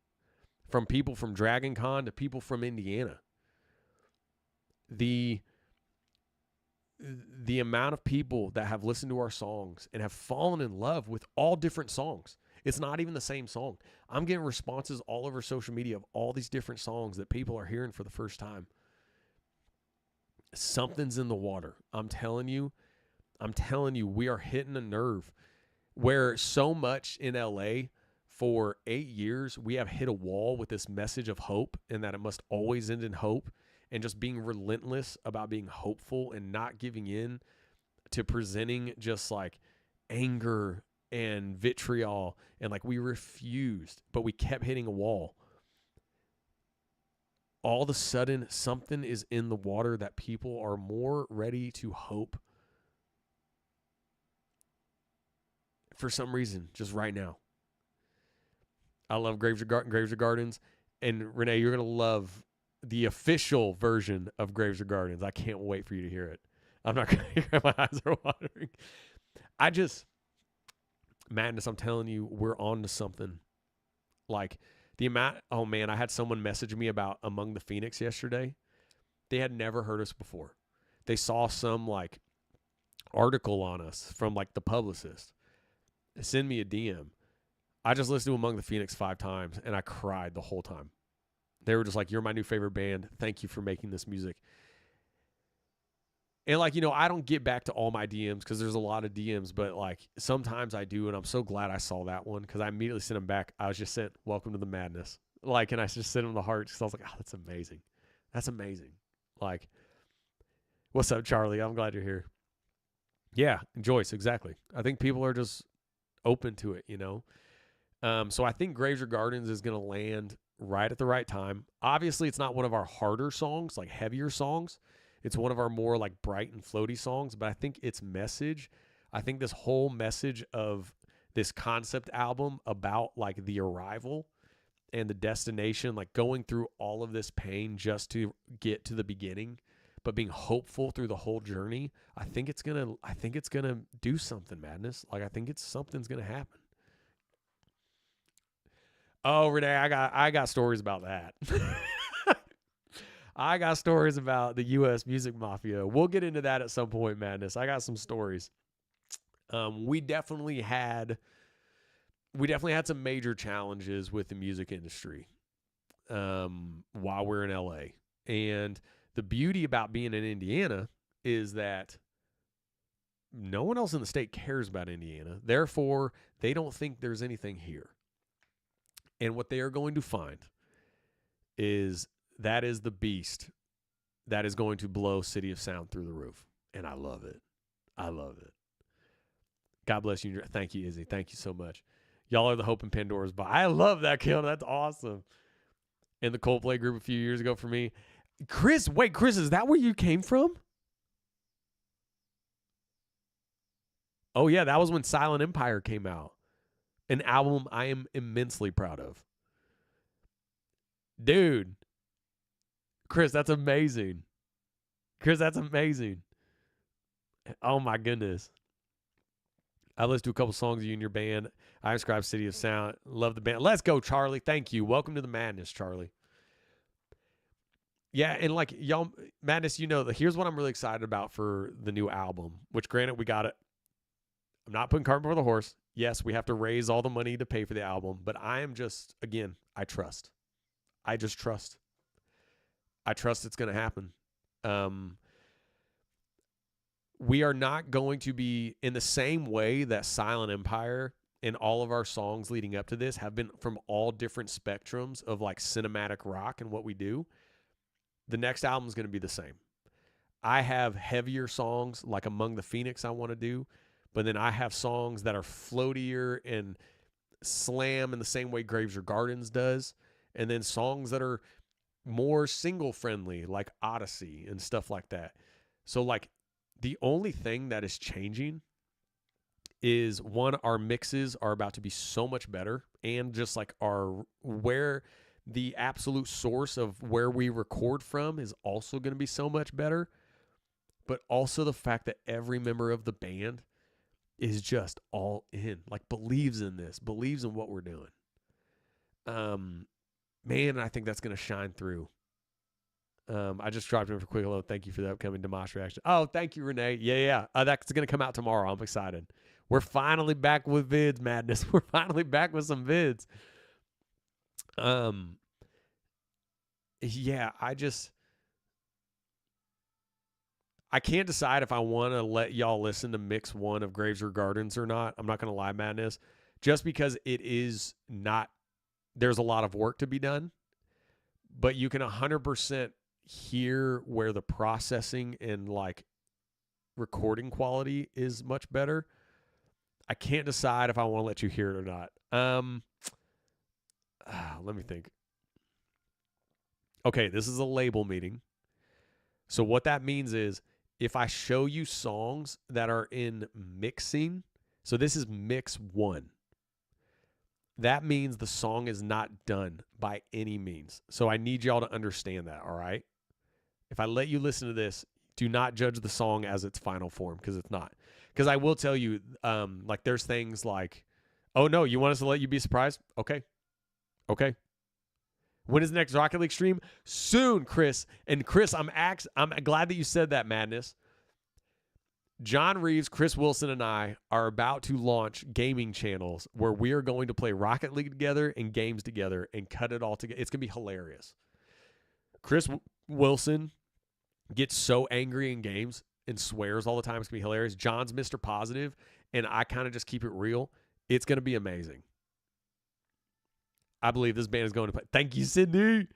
from people from Dragon Con to people from Indiana, the amount of people that have listened to our songs and have fallen in love with all different songs. It's not even the same song. I'm getting responses all over social media of all these different songs that people are hearing for the first time. Something's in the water. I'm telling you, we are hitting a nerve where so much in LA for 8 years, we have hit a wall with this message of hope, and that it must always end in hope, and just being relentless about being hopeful and not giving in to presenting just like anger and vitriol. And like, we refused, but we kept hitting a wall. All of a sudden, something is in the water that people are more ready to hope for some reason, just right now. I love Graves or Gardens. And Renee, you're going to love the official version of Graves or Gardens. I can't wait for you to hear it. I'm not going to hear. My eyes are watering. Madness, I'm telling you, we're on to something. Like, the amount, oh man, I had someone message me about Among the Phoenix yesterday. They had never heard us before. They saw some like article on us from like The Publicist. Send me a DM. I just listened to Among the Phoenix 5 times and I cried the whole time. They were just like, you're my new favorite band. Thank you for making this music. And like, I don't get back to all my DMs because there's a lot of DMs, but like sometimes I do. And I'm so glad I saw that one because I immediately sent them back. I was just sent, welcome to the madness. Like, and I just sent him the hearts because I was like, oh, that's amazing. That's amazing. Like, what's up, Charlie? I'm glad you're here. Yeah, Joyce, exactly. I think people are just open to it, you know? So I think Graves or Gardens is going to land right at the right time. Obviously, it's not one of our harder songs, like heavier songs. It's one of our more like bright and floaty songs, but I think its message, I think this whole message of this concept album about like the arrival and the destination, like going through all of this pain just to get to the beginning, but being hopeful through the whole journey, I think it's gonna do something, Madness. Like I think something's gonna happen. Oh, Renee, I got stories about that. I got stories about the U.S. music mafia. We'll get into that at some point, Madness. I got some stories. We definitely had some major challenges with the music industry while we're in LA. And the beauty about being in Indiana is that no one else in the state cares about Indiana. Therefore, they don't think there's anything here. And what they are going to find is that is the beast that is going to blow City of Sound through the roof. And I love it. I love it. God bless you. Thank you, Izzy. Thank you so much. Y'all are the hope in Pandora's box. I love that, Kill. That's awesome. In the Coldplay group a few years ago for me. Chris, is that where you came from? Oh, yeah, that was when Silent Empire came out. An album I am immensely proud of. Dude. Chris, that's amazing. Oh, my goodness. I listened to a couple songs of you and your band. I describe City of Sound. Love the band. Let's go, Charlie. Thank you. Welcome to the madness, Charlie. Yeah, and like y'all, Madness, you know, here's what I'm really excited about for the new album, which granted, we got it. I'm not putting cart before the horse. Yes, we have to raise all the money to pay for the album, but I am just, again, I trust. I just trust. I trust it's going to happen. We are not going to be in the same way that Silent Empire and all of our songs leading up to this have been from all different spectrums of like cinematic rock and what we do. The next album is going to be the same. I have heavier songs like Among the Phoenix I want to do, but then I have songs that are floatier and slam in the same way Graves or Gardens does, and then songs that are more single friendly like Odyssey and stuff like that. So like the only thing that is changing is one, our mixes are about to be so much better, and just like where the absolute source of where we record from is also going to be so much better. But also the fact that every member of the band is just all in, like believes in this, believes in what we're doing. Man, I think that's going to shine through. I just dropped in for quick hello. Thank you for the upcoming Dimash reaction. Oh, thank you, Renee. Yeah. That's going to come out tomorrow. I'm excited. We're finally back with vids, Madness. We're finally back with some vids. Yeah, I can't decide if I want to let y'all listen to mix one of Graves or Gardens or not. I'm not going to lie, Madness, just because it is not, there's a lot of work to be done, but you can 100% hear where the processing and like recording quality is much better. I can't decide if I want to let you hear it or not. Let me think. Okay, this is a label meeting. So what that means is if I show you songs that are in mixing, so this is mix 1. That means the song is not done by any means. So I need y'all to understand that, all right? If I let you listen to this, do not judge the song as its final form, because it's not. Because I will tell you, like there's things like, oh no, you want us to let you be surprised? Okay. When is the next Rocket League stream? Soon, Chris. And Chris, I'm glad that you said that, Madness. John Reeves, Chris Wilson, and I are about to launch gaming channels where we are going to play Rocket League together and games together and cut it all together. It's going to be hilarious. Chris Wilson gets so angry in games and swears all the time. It's going to be hilarious. John's Mr. Positive, and I kind of just keep it real. It's going to be amazing. I believe this band is going to play. Thank you, Sydney.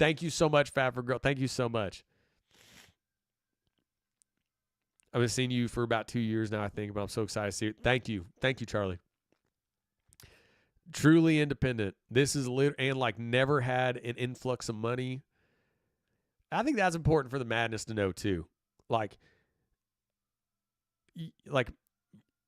Thank you so much, Fat for Girl. Thank you so much. I've been seeing you for about 2 years now, I think, but I'm so excited to see you. Thank you. Thank you, Charlie. Truly independent. This is and like never had an influx of money. I think that's important for the Madness to know too. Like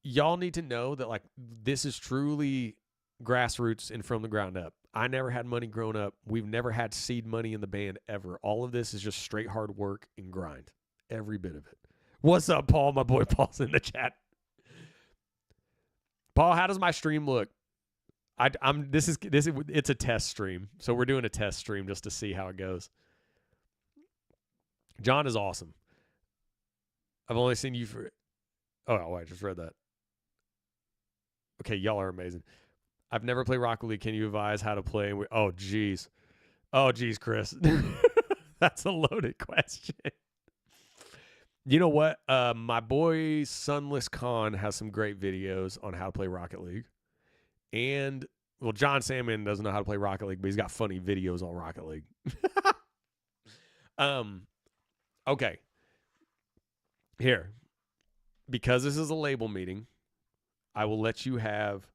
y'all need to know that like this is truly grassroots and from the ground up. I never had money growing up. We've never had seed money in the band ever. All of this is just straight hard work and grind. Every bit of it. What's up, Paul? My boy Paul's in the chat. Paul, how does my stream look? It's a test stream. So we're doing a test stream just to see how it goes. John is awesome. I've only seen you for I just read that. Okay, y'all are amazing. I've never played Rocket League. Can you advise how to play? Oh, geez, Chris. That's a loaded question. You know what? My boy Sunless Khan has some great videos on how to play Rocket League. And, well, John Salmon doesn't know how to play Rocket League, but he's got funny videos on Rocket League. Okay. Here. Because this is a label meeting, I will let you have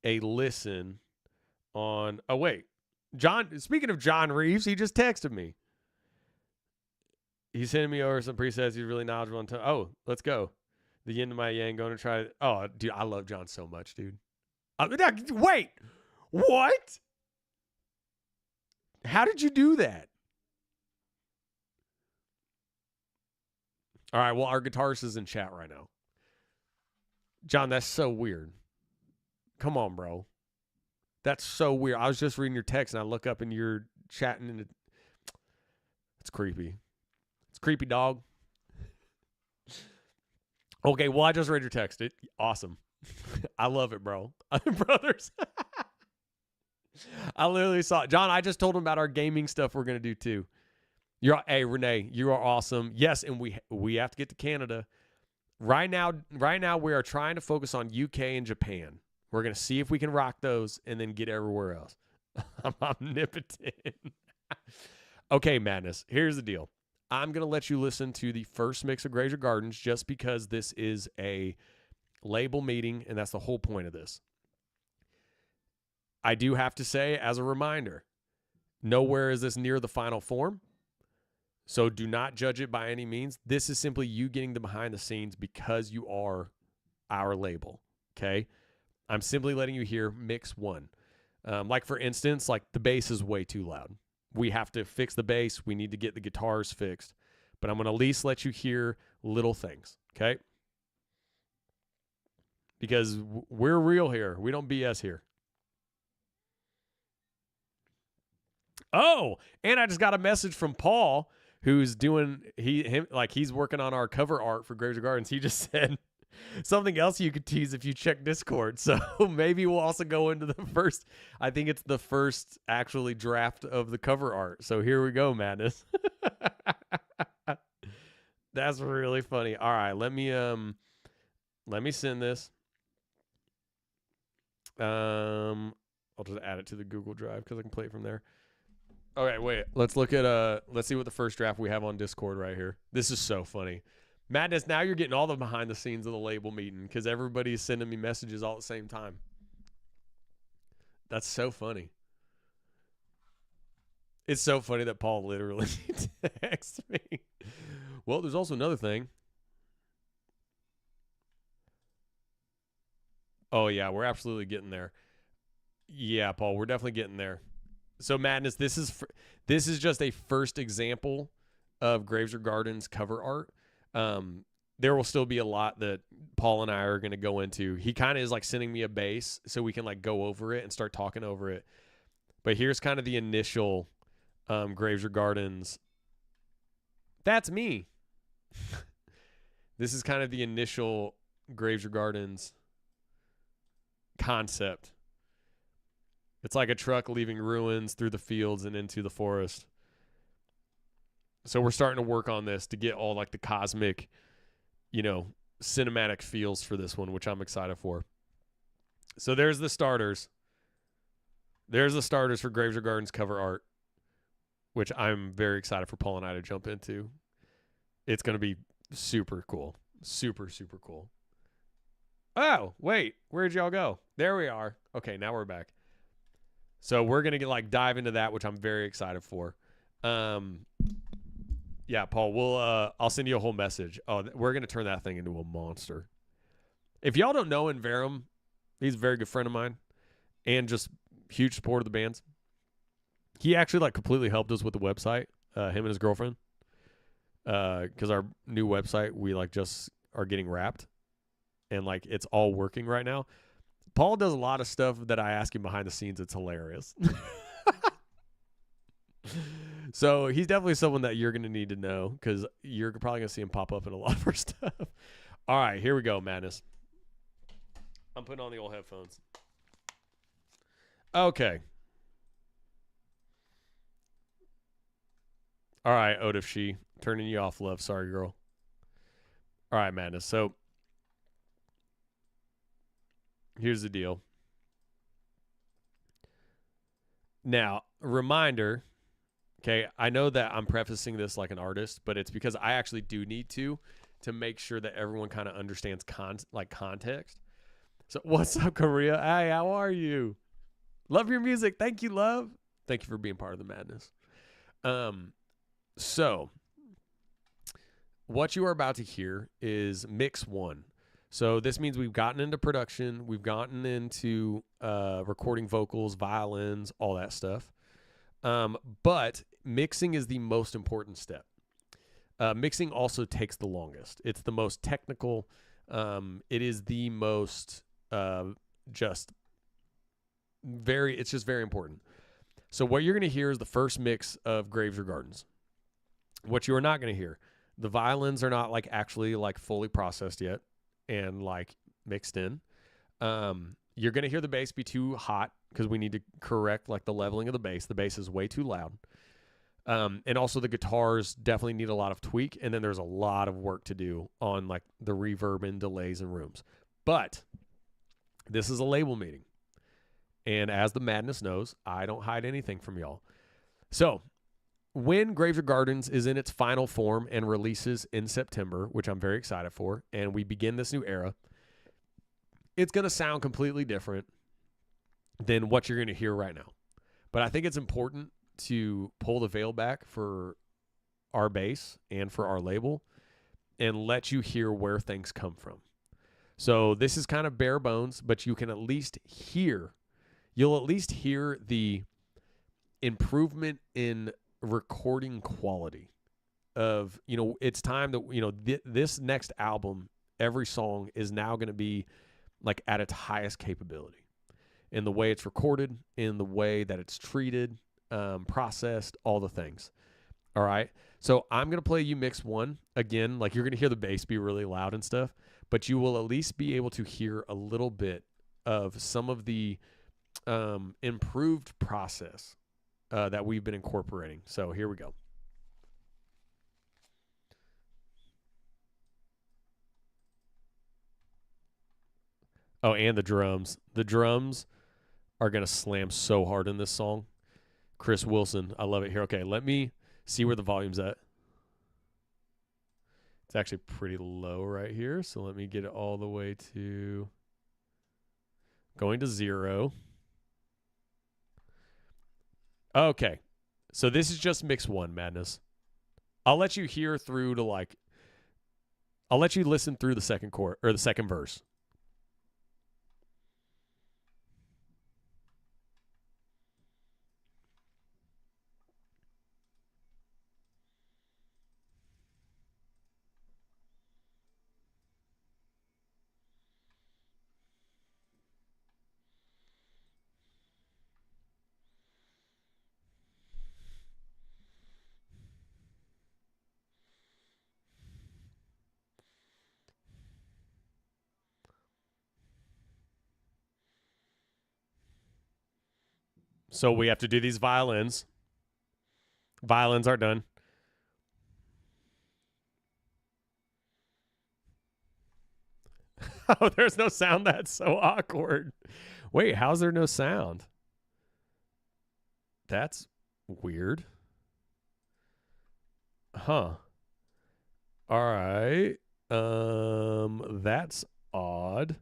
a listen on... Oh, wait. Speaking of John Reeves, he just texted me. He's sending me over some presets. He's really knowledgeable on... Oh, let's go. The yin to my yang, going to try... Oh, dude, I love John so much, dude. Wait. What? How did you do that? All right, well, our guitarist is in chat right now. John, that's so weird. Come on, bro. That's so weird. I was just reading your text, and I look up, and you're chatting. It's creepy. It's creepy, dog. Okay, well, I just read your text. Awesome. I love it, bro. Brothers. I literally saw it. John, I just told him about our gaming stuff we're going to do, too. Hey, Renee, you are awesome. Yes, and we have to get to Canada. Right now, we are trying to focus on UK and Japan. We're going to see if we can rock those and then get everywhere else. I'm omnipotent. Okay, Madness. Here's the deal. I'm going to let you listen to the first mix of Grazer Gardens just because this is a label meeting, and that's the whole point of this. I do have to say, as a reminder, nowhere is this near the final form. So do not judge it by any means. This is simply you getting the behind the scenes because you are our label, okay? I'm simply letting you hear mix one. Like, for instance, like the bass is way too loud. We have to fix the bass. We need to get the guitars fixed. But I'm going to at least let you hear little things, okay? Because we're real here. We don't BS here. Oh, and I just got a message from Paul, who's doing he's working on our cover art for Grazer Gardens. He just said something else you could tease if you check Discord. So maybe we'll also go into the first. I think it's the first actually draft of the cover art. So here we go, Madness. That's really funny. All right, let me send this. I'll just add it to the Google Drive because I can play it from there. Okay, wait. Let's look at let's see what the first draft we have on Discord right here. This is so funny. Madness, now you're getting all the behind the scenes of the label meeting because everybody's sending me messages all at the same time. That's so funny. It's so funny that Paul literally texts me. Well, there's also another thing. Oh, yeah, we're absolutely getting there. Yeah, Paul, we're definitely getting there. So, Madness, this is just a first example of Grazer Gardens cover art. There will still be a lot that Paul and I are going to go into. He kind of is like sending me a bass so we can like go over it and start talking over it. But here's kind of the initial Grazer Gardens. That's me. This is kind of the initial Grazer Gardens concept. It's like a truck leaving ruins through the fields and into the forest. So we're starting to work on this to get all like the cosmic, cinematic feels for this one, which I'm excited for. So there's the starters. There's the starters for Graves or Gardens cover art, which I'm very excited for Paul and I to jump into. It's going to be super cool. Super, super cool. Oh, wait. Where'd y'all go? There we are. Okay, now we're back. So we're going to get like dive into that, which I'm very excited for. Yeah, Paul, I'll send you a whole message. Oh, we're going to turn that thing into a monster. If y'all don't know Inverum, he's a very good friend of mine and just huge supporter of the bands. He actually like completely helped us with the website, him and his girlfriend. Because our new website, we like just are getting wrapped and like it's all working right now. Paul does a lot of stuff that I ask him behind the scenes. It's hilarious. So he's definitely someone that you're going to need to know because you're probably going to see him pop up in a lot of our stuff. All right, here we go, Madness. I'm putting on the old headphones. Okay. All right, Odif She. Turning you off, love. Sorry, girl. All right, Madness. So here's the deal. Now, reminder. Okay, I know that I'm prefacing this like an artist, but it's because I actually do need to make sure that everyone kind of understands context. So, what's up, Korea? Hey, how are you? Love your music. Thank you, love. Thank you for being part of the madness. So what you are about to hear is mix one. So this means we've gotten into production, we've gotten into recording vocals, violins, all that stuff. But mixing is the most important step. Mixing also takes the longest. It's the most technical. It is the most it's just very important. So what you're going to hear is the first mix of Graves or Gardens. What you are not going to hear, the violins are not like actually like fully processed yet and like mixed in. You're going to hear the bass be too hot because we need to correct like the leveling of the bass. The bass is way too loud. And also the guitars definitely need a lot of tweak. And then there's a lot of work to do on like the reverb and delays and rooms. But this is a label meeting. And as the madness knows, I don't hide anything from y'all. So when Graves or Gardens is in its final form and releases in September, which I'm very excited for, and we begin this new era, it's going to sound completely different than what you're going to hear right now. But I think it's important to pull the veil back for our bass and for our label and let you hear where things come from. So this is kind of bare bones, but you can at least hear, you'll at least hear the improvement in recording quality of, you know, it's time that, you know, this next album, every song is now going to be like at its highest capability in the way it's recorded, in the way that it's treated, processed, all the things. All right. So I'm going to play you mix one again. Like you're going to hear the bass be really loud and stuff, but you will at least be able to hear a little bit of some of the improved process that we've been incorporating. So here we go. Oh, and the drums. The drums are going to slam so hard in this song. Chris Wilson, I love it here. Okay, let me see where the volume's at. It's actually pretty low right here, so let me get it all the way to going to 0. Okay, so this is just mix one, madness. I'll let you hear through to like, I'll let you listen through the second chord or the second verse. So we have to do these violins. Violins are done. Oh, there's no sound. That's so awkward. Wait, how's there no sound? That's weird. Huh. All right. That's odd.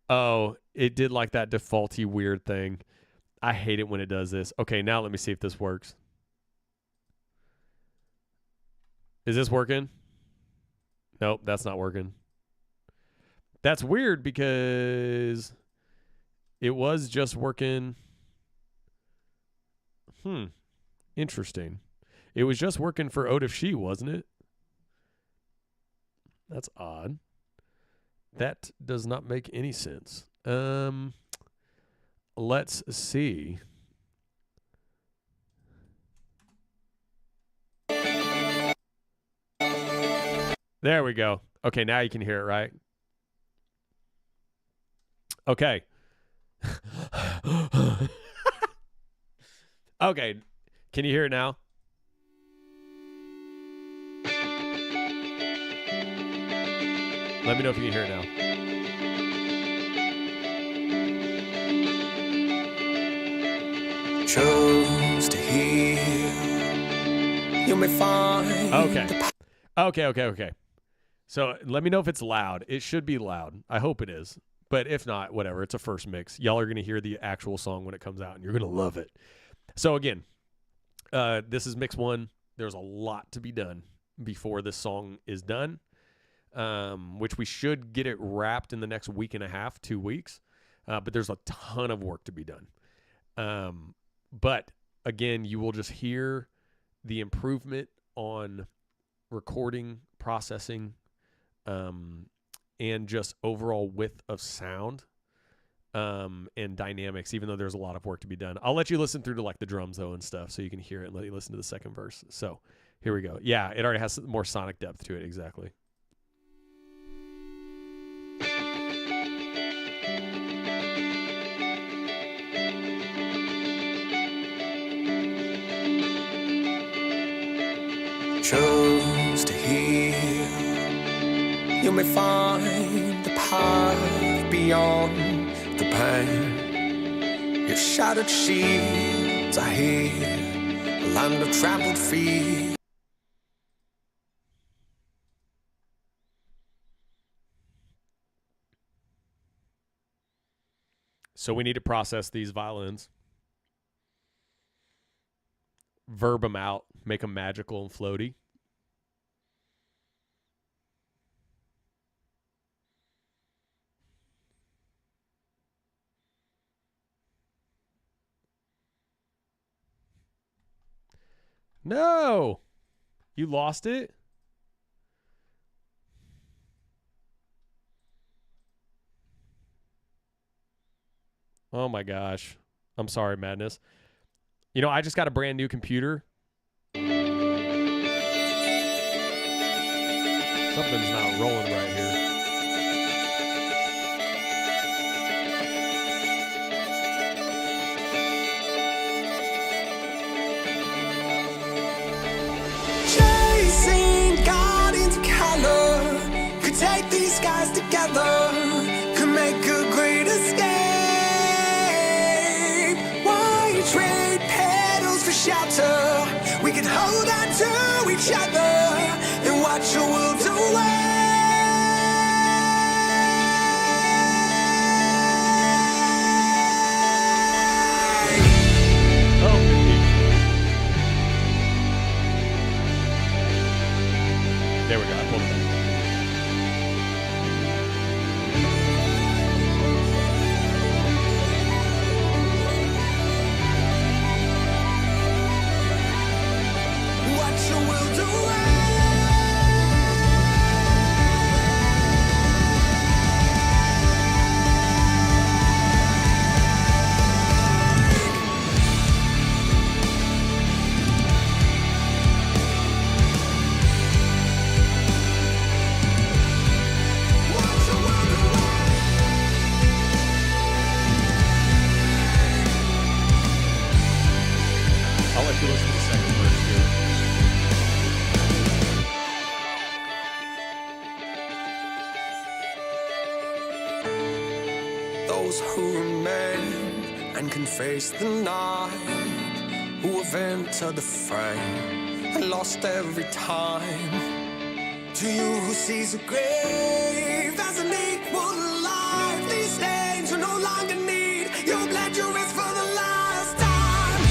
Oh, it did like that defaulty weird thing. I hate it when it does this. Okay, now let me see if this works. Is this working? Nope, that's not working. That's weird because it was just working. Interesting. It was just working for Ode of She, wasn't it? That's odd. That does not make any sense. Let's see. There we go. Okay, now you can hear it, right? Okay. Okay. Can you hear it now? Let me know if you can hear it now. Chose to heal. You may find. Okay. So let me know if it's loud. It should be loud. I hope it is. But if not, whatever. It's a first mix. Y'all are going to hear the actual song when it comes out, and you're going to love it. So again, this is mix 1. There's a lot to be done before this song is done, which we should get it wrapped in the next week and a half, 2 weeks. But there's a ton of work to be done. But again, you will just hear the improvement on recording, processing, and just overall width of sound, and dynamics, even though there's a lot of work to be done. I'll let you listen through to like the drums though and stuff so you can hear it and let you listen to the second verse. So here we go. Yeah, it already has more sonic depth to it. Exactly. Chose to heal. You may find the path beyond the pain. Your shattered shields are here, a land of trampled feet. So we need to process these violins, verb them out, make them magical and floaty. No, you lost it. Oh my gosh. I'm sorry, Madness. You know, I just got a brand new computer. Something's not rolling right here. Chasing guardians of color, could take these skies together, could make a great escape. Why trade petals for shelter? We could hold on to each other and watch the world away. There we go. I pulled it back. Watch the world away. Watch the world away. I'll let you listen to the second verse here. Those who remain and can face the night who have entered the frame and lost every time. To you who sees a grave as an equal to life, these stains you no longer need. You'll bled your wrist for the last time.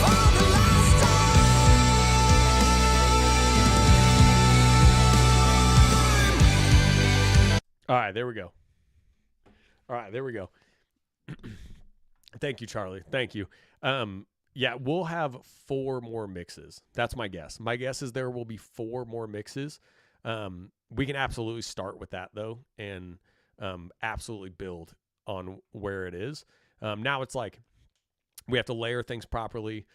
For the last time. All right, there we go. All right, there we go. Thank you, Charlie. Thank you. Yeah, we'll have 4 more mixes. That's my guess. My guess is there will be 4 more mixes. We can absolutely start with that, though, and absolutely build on where it is. Now it's like we have to layer things properly,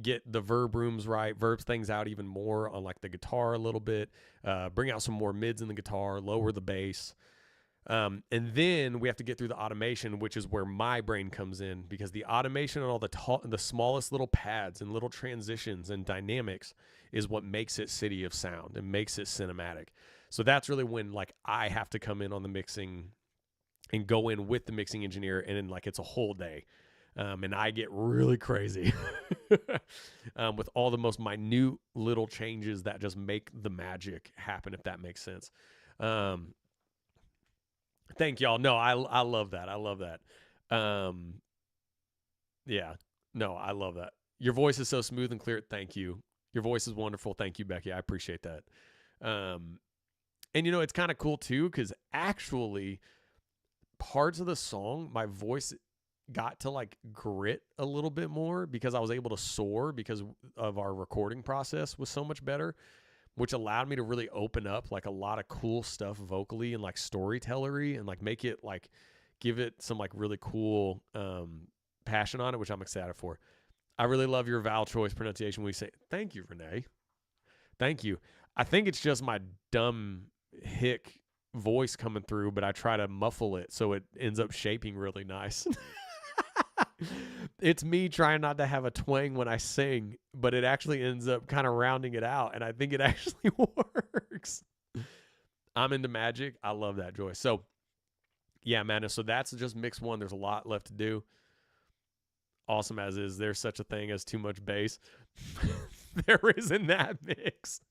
get the verb rooms right, verbs things out even more on like the guitar a little bit, bring out some more mids in the guitar, lower the bass. And then we have to get through the automation, which is where my brain comes in, because the automation and all the smallest little pads and little transitions and dynamics is what makes it city of sound and makes it cinematic. So that's really when like I have to come in on the mixing and go in with the mixing engineer, and then like it's a whole day. And I get really crazy with all the most minute little changes that just make the magic happen, if that makes sense. Thank y'all. No, I love that. I love that. Yeah. No, I love that. Your voice is so smooth and clear. Thank you. Your voice is wonderful. Thank you, Becky. I appreciate that. And you know, it's kind of cool too, because actually parts of the song, my voice got to like grit a little bit more because I was able to soar because of our recording process was so much better, which allowed me to really open up like a lot of cool stuff vocally and like storytellery and like make it like give it some like really cool passion on it, which I'm excited for. I really love your vowel choice pronunciation when you say, thank you, Renee. Thank you. I think it's just my dumb hick voice coming through, but I try to muffle it so it ends up shaping really nice. It's me trying not to have a twang when I sing, but it actually ends up kind of rounding it out, and I think it actually works. I'm into magic. I love that, Joy. So, yeah, man. So that's just mix 1. There's a lot left to do. Awesome as is. There's such a thing as too much bass. There is in that mix.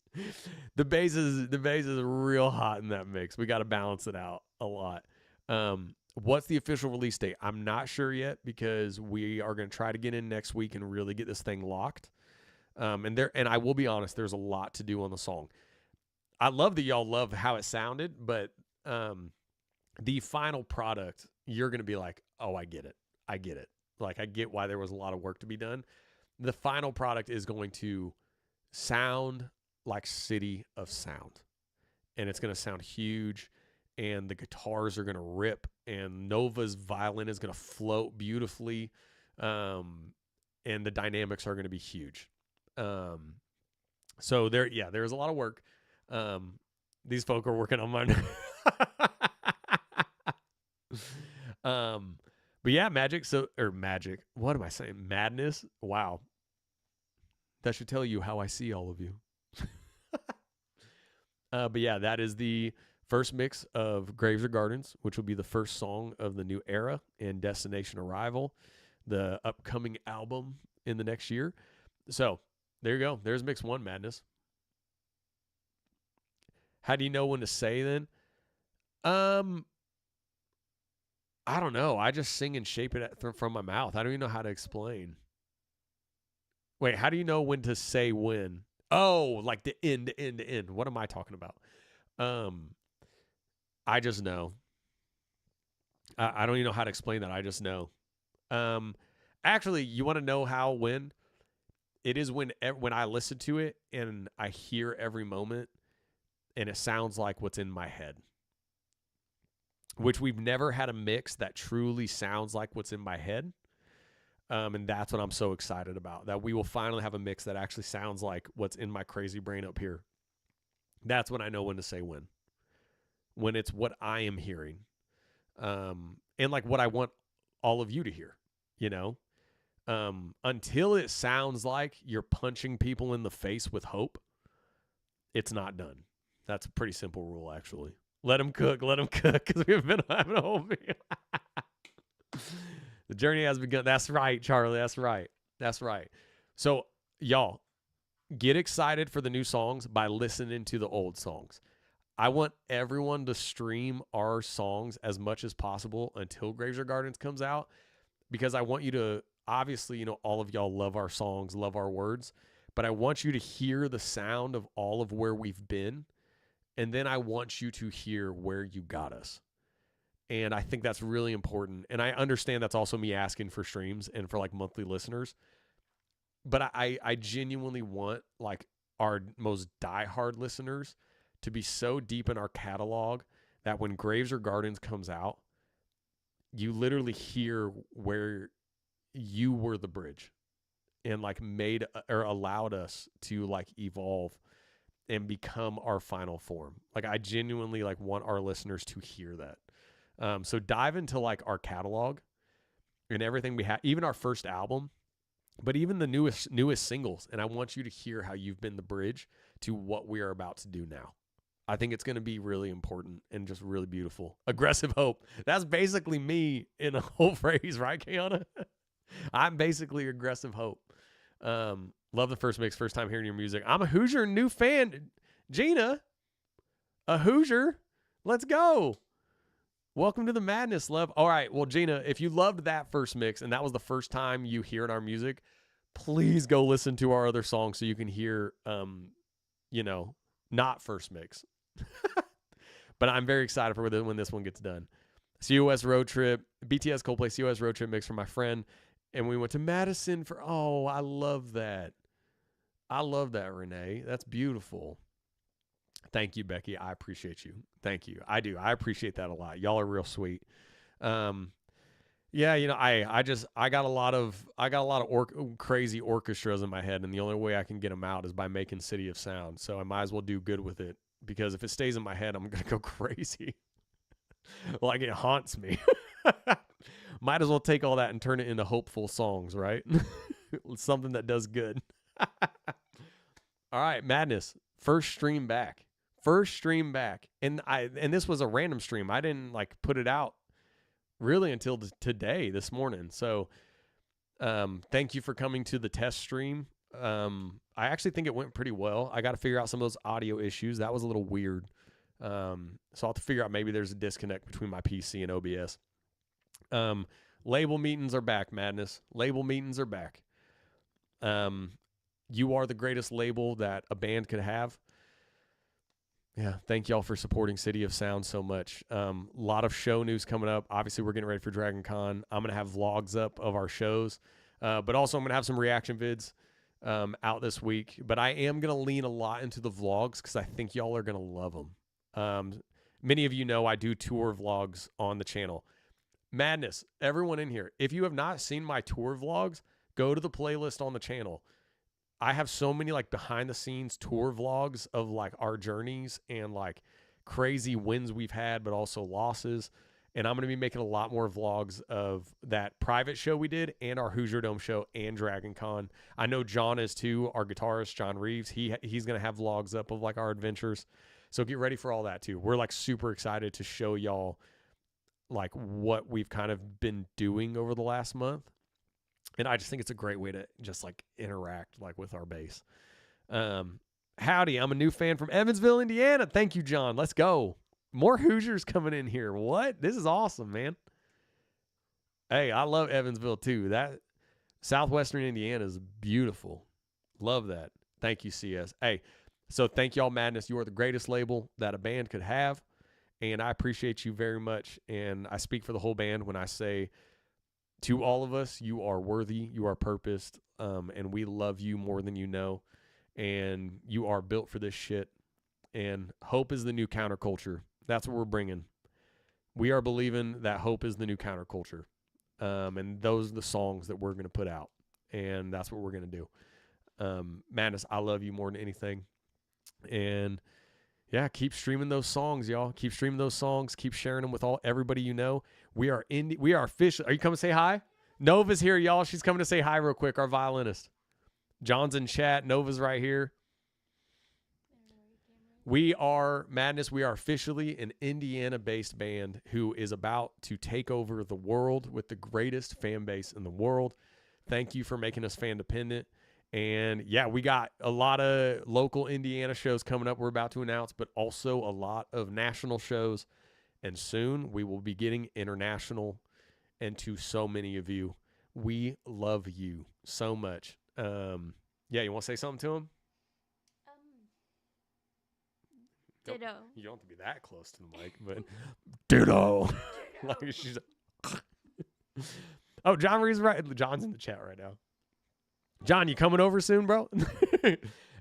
The bass is real hot in that mix. We got to balance it out a lot. What's the official release date? I'm not sure yet because we are going to try to get in next week and really get this thing locked. And I will be honest, there's a lot to do on the song. I love that y'all love how it sounded, but the final product, you're going to be like, oh, I get it. I get it. Like, I get why there was a lot of work to be done. The final product is going to sound like City of Sound. And it's going to sound huge. And the guitars are going to rip. And Nova's violin is going to float beautifully. And the dynamics are going to be huge. So there's a lot of work. These folk are working on mine. But yeah, magic. What am I saying? Madness. Wow. That should tell you how I see all of you. But yeah, that is the first mix of Graves or Gardens, which will be the first song of the new era and Destination Arrival, the upcoming album in the next year. So there you go. There's mix 1, Madness. How do you know when to say then? I don't know. I just sing and shape it from my mouth. I don't even know how to explain. Wait, how do you know when to say when? Oh, like the end to end to end. What am I talking about? I just know. I don't even know how to explain that. I just know. Actually, you want to know how when? It is when I listen to it and I hear every moment and it sounds like what's in my head. Which we've never had a mix that truly sounds like what's in my head. And that's what I'm so excited about, that we will finally have a mix that actually sounds like what's in my crazy brain up here. That's when I know when to say when it's what I am hearing. And like what I want all of you to hear, you know, until it sounds like you're punching people in the face with hope, it's not done. That's a pretty simple rule, actually. Let them cook, because we've been having a whole video. The journey has begun. That's right, Charlie. That's right. So, y'all, get excited for the new songs by listening to the old songs. I want everyone to stream our songs as much as possible until Graves or Gardens comes out, because I want you to, obviously, all of y'all love our songs, love our words, but I want you to hear the sound of all of where we've been, and then I want you to hear where you got us. And I think that's really important. And I understand that's also me asking for streams and for like monthly listeners. But I genuinely want like our most diehard listeners to be so deep in our catalog that when Graves or Gardens comes out, you literally hear where you were the bridge and like made or allowed us to like evolve and become our final form. Like I genuinely like want our listeners to hear that. So dive into like our catalog and everything we have, even our first album, but even the newest singles. And I want you to hear how you've been the bridge to what we are about to do now. I think it's going to be really important and just really beautiful. Aggressive hope. That's basically me in a whole phrase, right, Kiana? I'm basically aggressive hope. Love the first mix, first time hearing your music. I'm a Hoosier new fan. Gina, a Hoosier. Let's go. Welcome to the madness, love. All right. Well, Gina, if you loved that first mix and that was the first time you hearing our music, please go listen to our other songs so you can hear, not first mix. But I'm very excited for when this one gets done. COS Road Trip, BTS Coldplay COS Road Trip mix for my friend. And we went to Madison I love that. I love that, Renee. That's beautiful. Thank you, Becky. I appreciate you. Thank you. I do. I appreciate that a lot. Y'all are real sweet. I got a lot of crazy orchestras in my head, and the only way I can get them out is by making City of Sound. So I might as well do good with it, because if it stays in my head, I'm gonna go crazy. Like it haunts me. Might as well take all that and turn it into hopeful songs, right? Something that does good. All right, madness. First stream back. And this was a random stream. I didn't like put it out really until today, this morning. So thank you for coming to the test stream. I actually think it went pretty well. I got to figure out some of those audio issues. That was a little weird. So I'll have to figure out, maybe there's a disconnect between my PC and OBS. Label meetings are back, madness. Label meetings are back. You are the greatest label that a band could have. Yeah, thank y'all for supporting City of Sound so much. Lot of show news coming up. Obviously, we're getting ready for Dragon Con. I'm going to have vlogs up of our shows, but also I'm going to have some reaction vids out this week. But I am going to lean a lot into the vlogs because I think y'all are going to love them. Many of you know I do tour vlogs on the channel. Madness, everyone in here, if you have not seen my tour vlogs, go to the playlist on the channel. I have so many like behind the scenes tour vlogs of like our journeys and like crazy wins we've had, but also losses. And I'm going to be making a lot more vlogs of that private show we did and our Hoosier Dome show and Dragon Con. I know John is too, our guitarist, John Reeves. He's going to have vlogs up of like our adventures. So get ready for all that too. We're like super excited to show y'all like what we've kind of been doing over the last month. And I just think it's a great way to just like interact like with our base. Howdy, I'm a new fan from Evansville, Indiana. Thank you, John. Let's go. More Hoosiers coming in here. What? This is awesome, man. Hey, I love Evansville too. That southwestern Indiana is beautiful. Love that. Thank you, CS. Hey, so thank y'all, Madness. You are the greatest label that a band could have. And I appreciate you very much. And I speak for the whole band when I say, to all of us, you are worthy, you are purposed, and we love you more than you know, and you are built for this shit, and hope is the new counterculture. That's what we're bringing. We are believing that hope is the new counterculture, and those are the songs that we're going to put out, and that's what we're going to do. Madness, I love you more than anything, and yeah, keep streaming those songs, y'all. Keep streaming those songs. Keep sharing them with everybody you know. We are officially. Are you coming to say hi? Nova's here, y'all. She's coming to say hi real quick. Our violinist. John's in chat. Nova's right here. We are Madness. We are officially an Indiana-based band who is about to take over the world with the greatest fan base in the world. Thank you for making us fan dependent. And yeah, we got a lot of local Indiana shows coming up we're about to announce, but also a lot of national shows. And soon we will be getting international, and to so many of you. We love you so much. Yeah, you want to say something to him? Ditto. You don't have to be that close to the mic, but ditto. Like she's. Oh, John Marie's right. John's in the chat right now. John, you coming over soon, bro?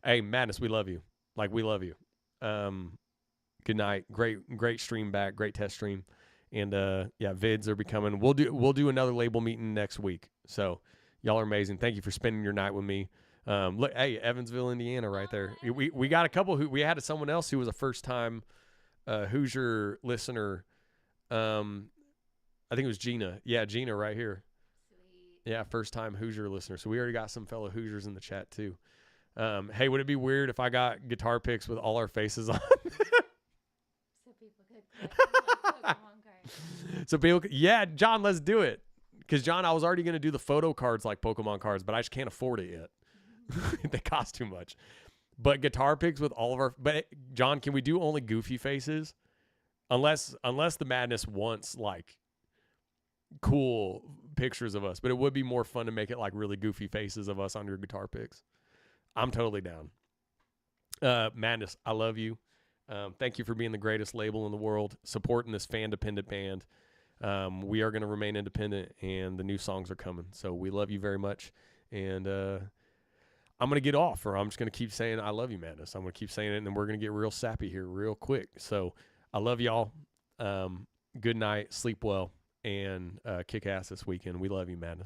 Hey, Madness, we love you. Like, we love you. Good night. Great stream back. Great test stream. And yeah, vids are becoming. We'll do another label meeting next week. So y'all are amazing. Thank you for spending your night with me. Look, hey, Evansville, Indiana, right there. We got a couple who we had someone else who was a first time Hoosier listener. I think it was Gina. Yeah, Gina right here. Sweet. Yeah, first time Hoosier listener. So we already got some fellow Hoosiers in the chat too. Hey, would it be weird if I got guitar picks with all our faces on? So people could Pokemon cards. So people, yeah, John, let's do it. Because John, I was already gonna do the photo cards like Pokemon cards, but I just can't afford it yet. They cost too much. But guitar picks with all of our. But John, can we do only goofy faces? Unless the Madness wants like cool pictures of us, but it would be more fun to make it like really goofy faces of us on your guitar picks. I'm totally down. Madness, I love you. Thank you for being the greatest label in the world, supporting this fan-dependent band. We are going to remain independent, and the new songs are coming. So we love you very much. And I'm going to get off, or I'm just going to keep saying I love you, Madness. I'm going to keep saying it, and then we're going to get real sappy here real quick. So I love y'all. Good night. Sleep well. And kick ass this weekend. We love you, Madness.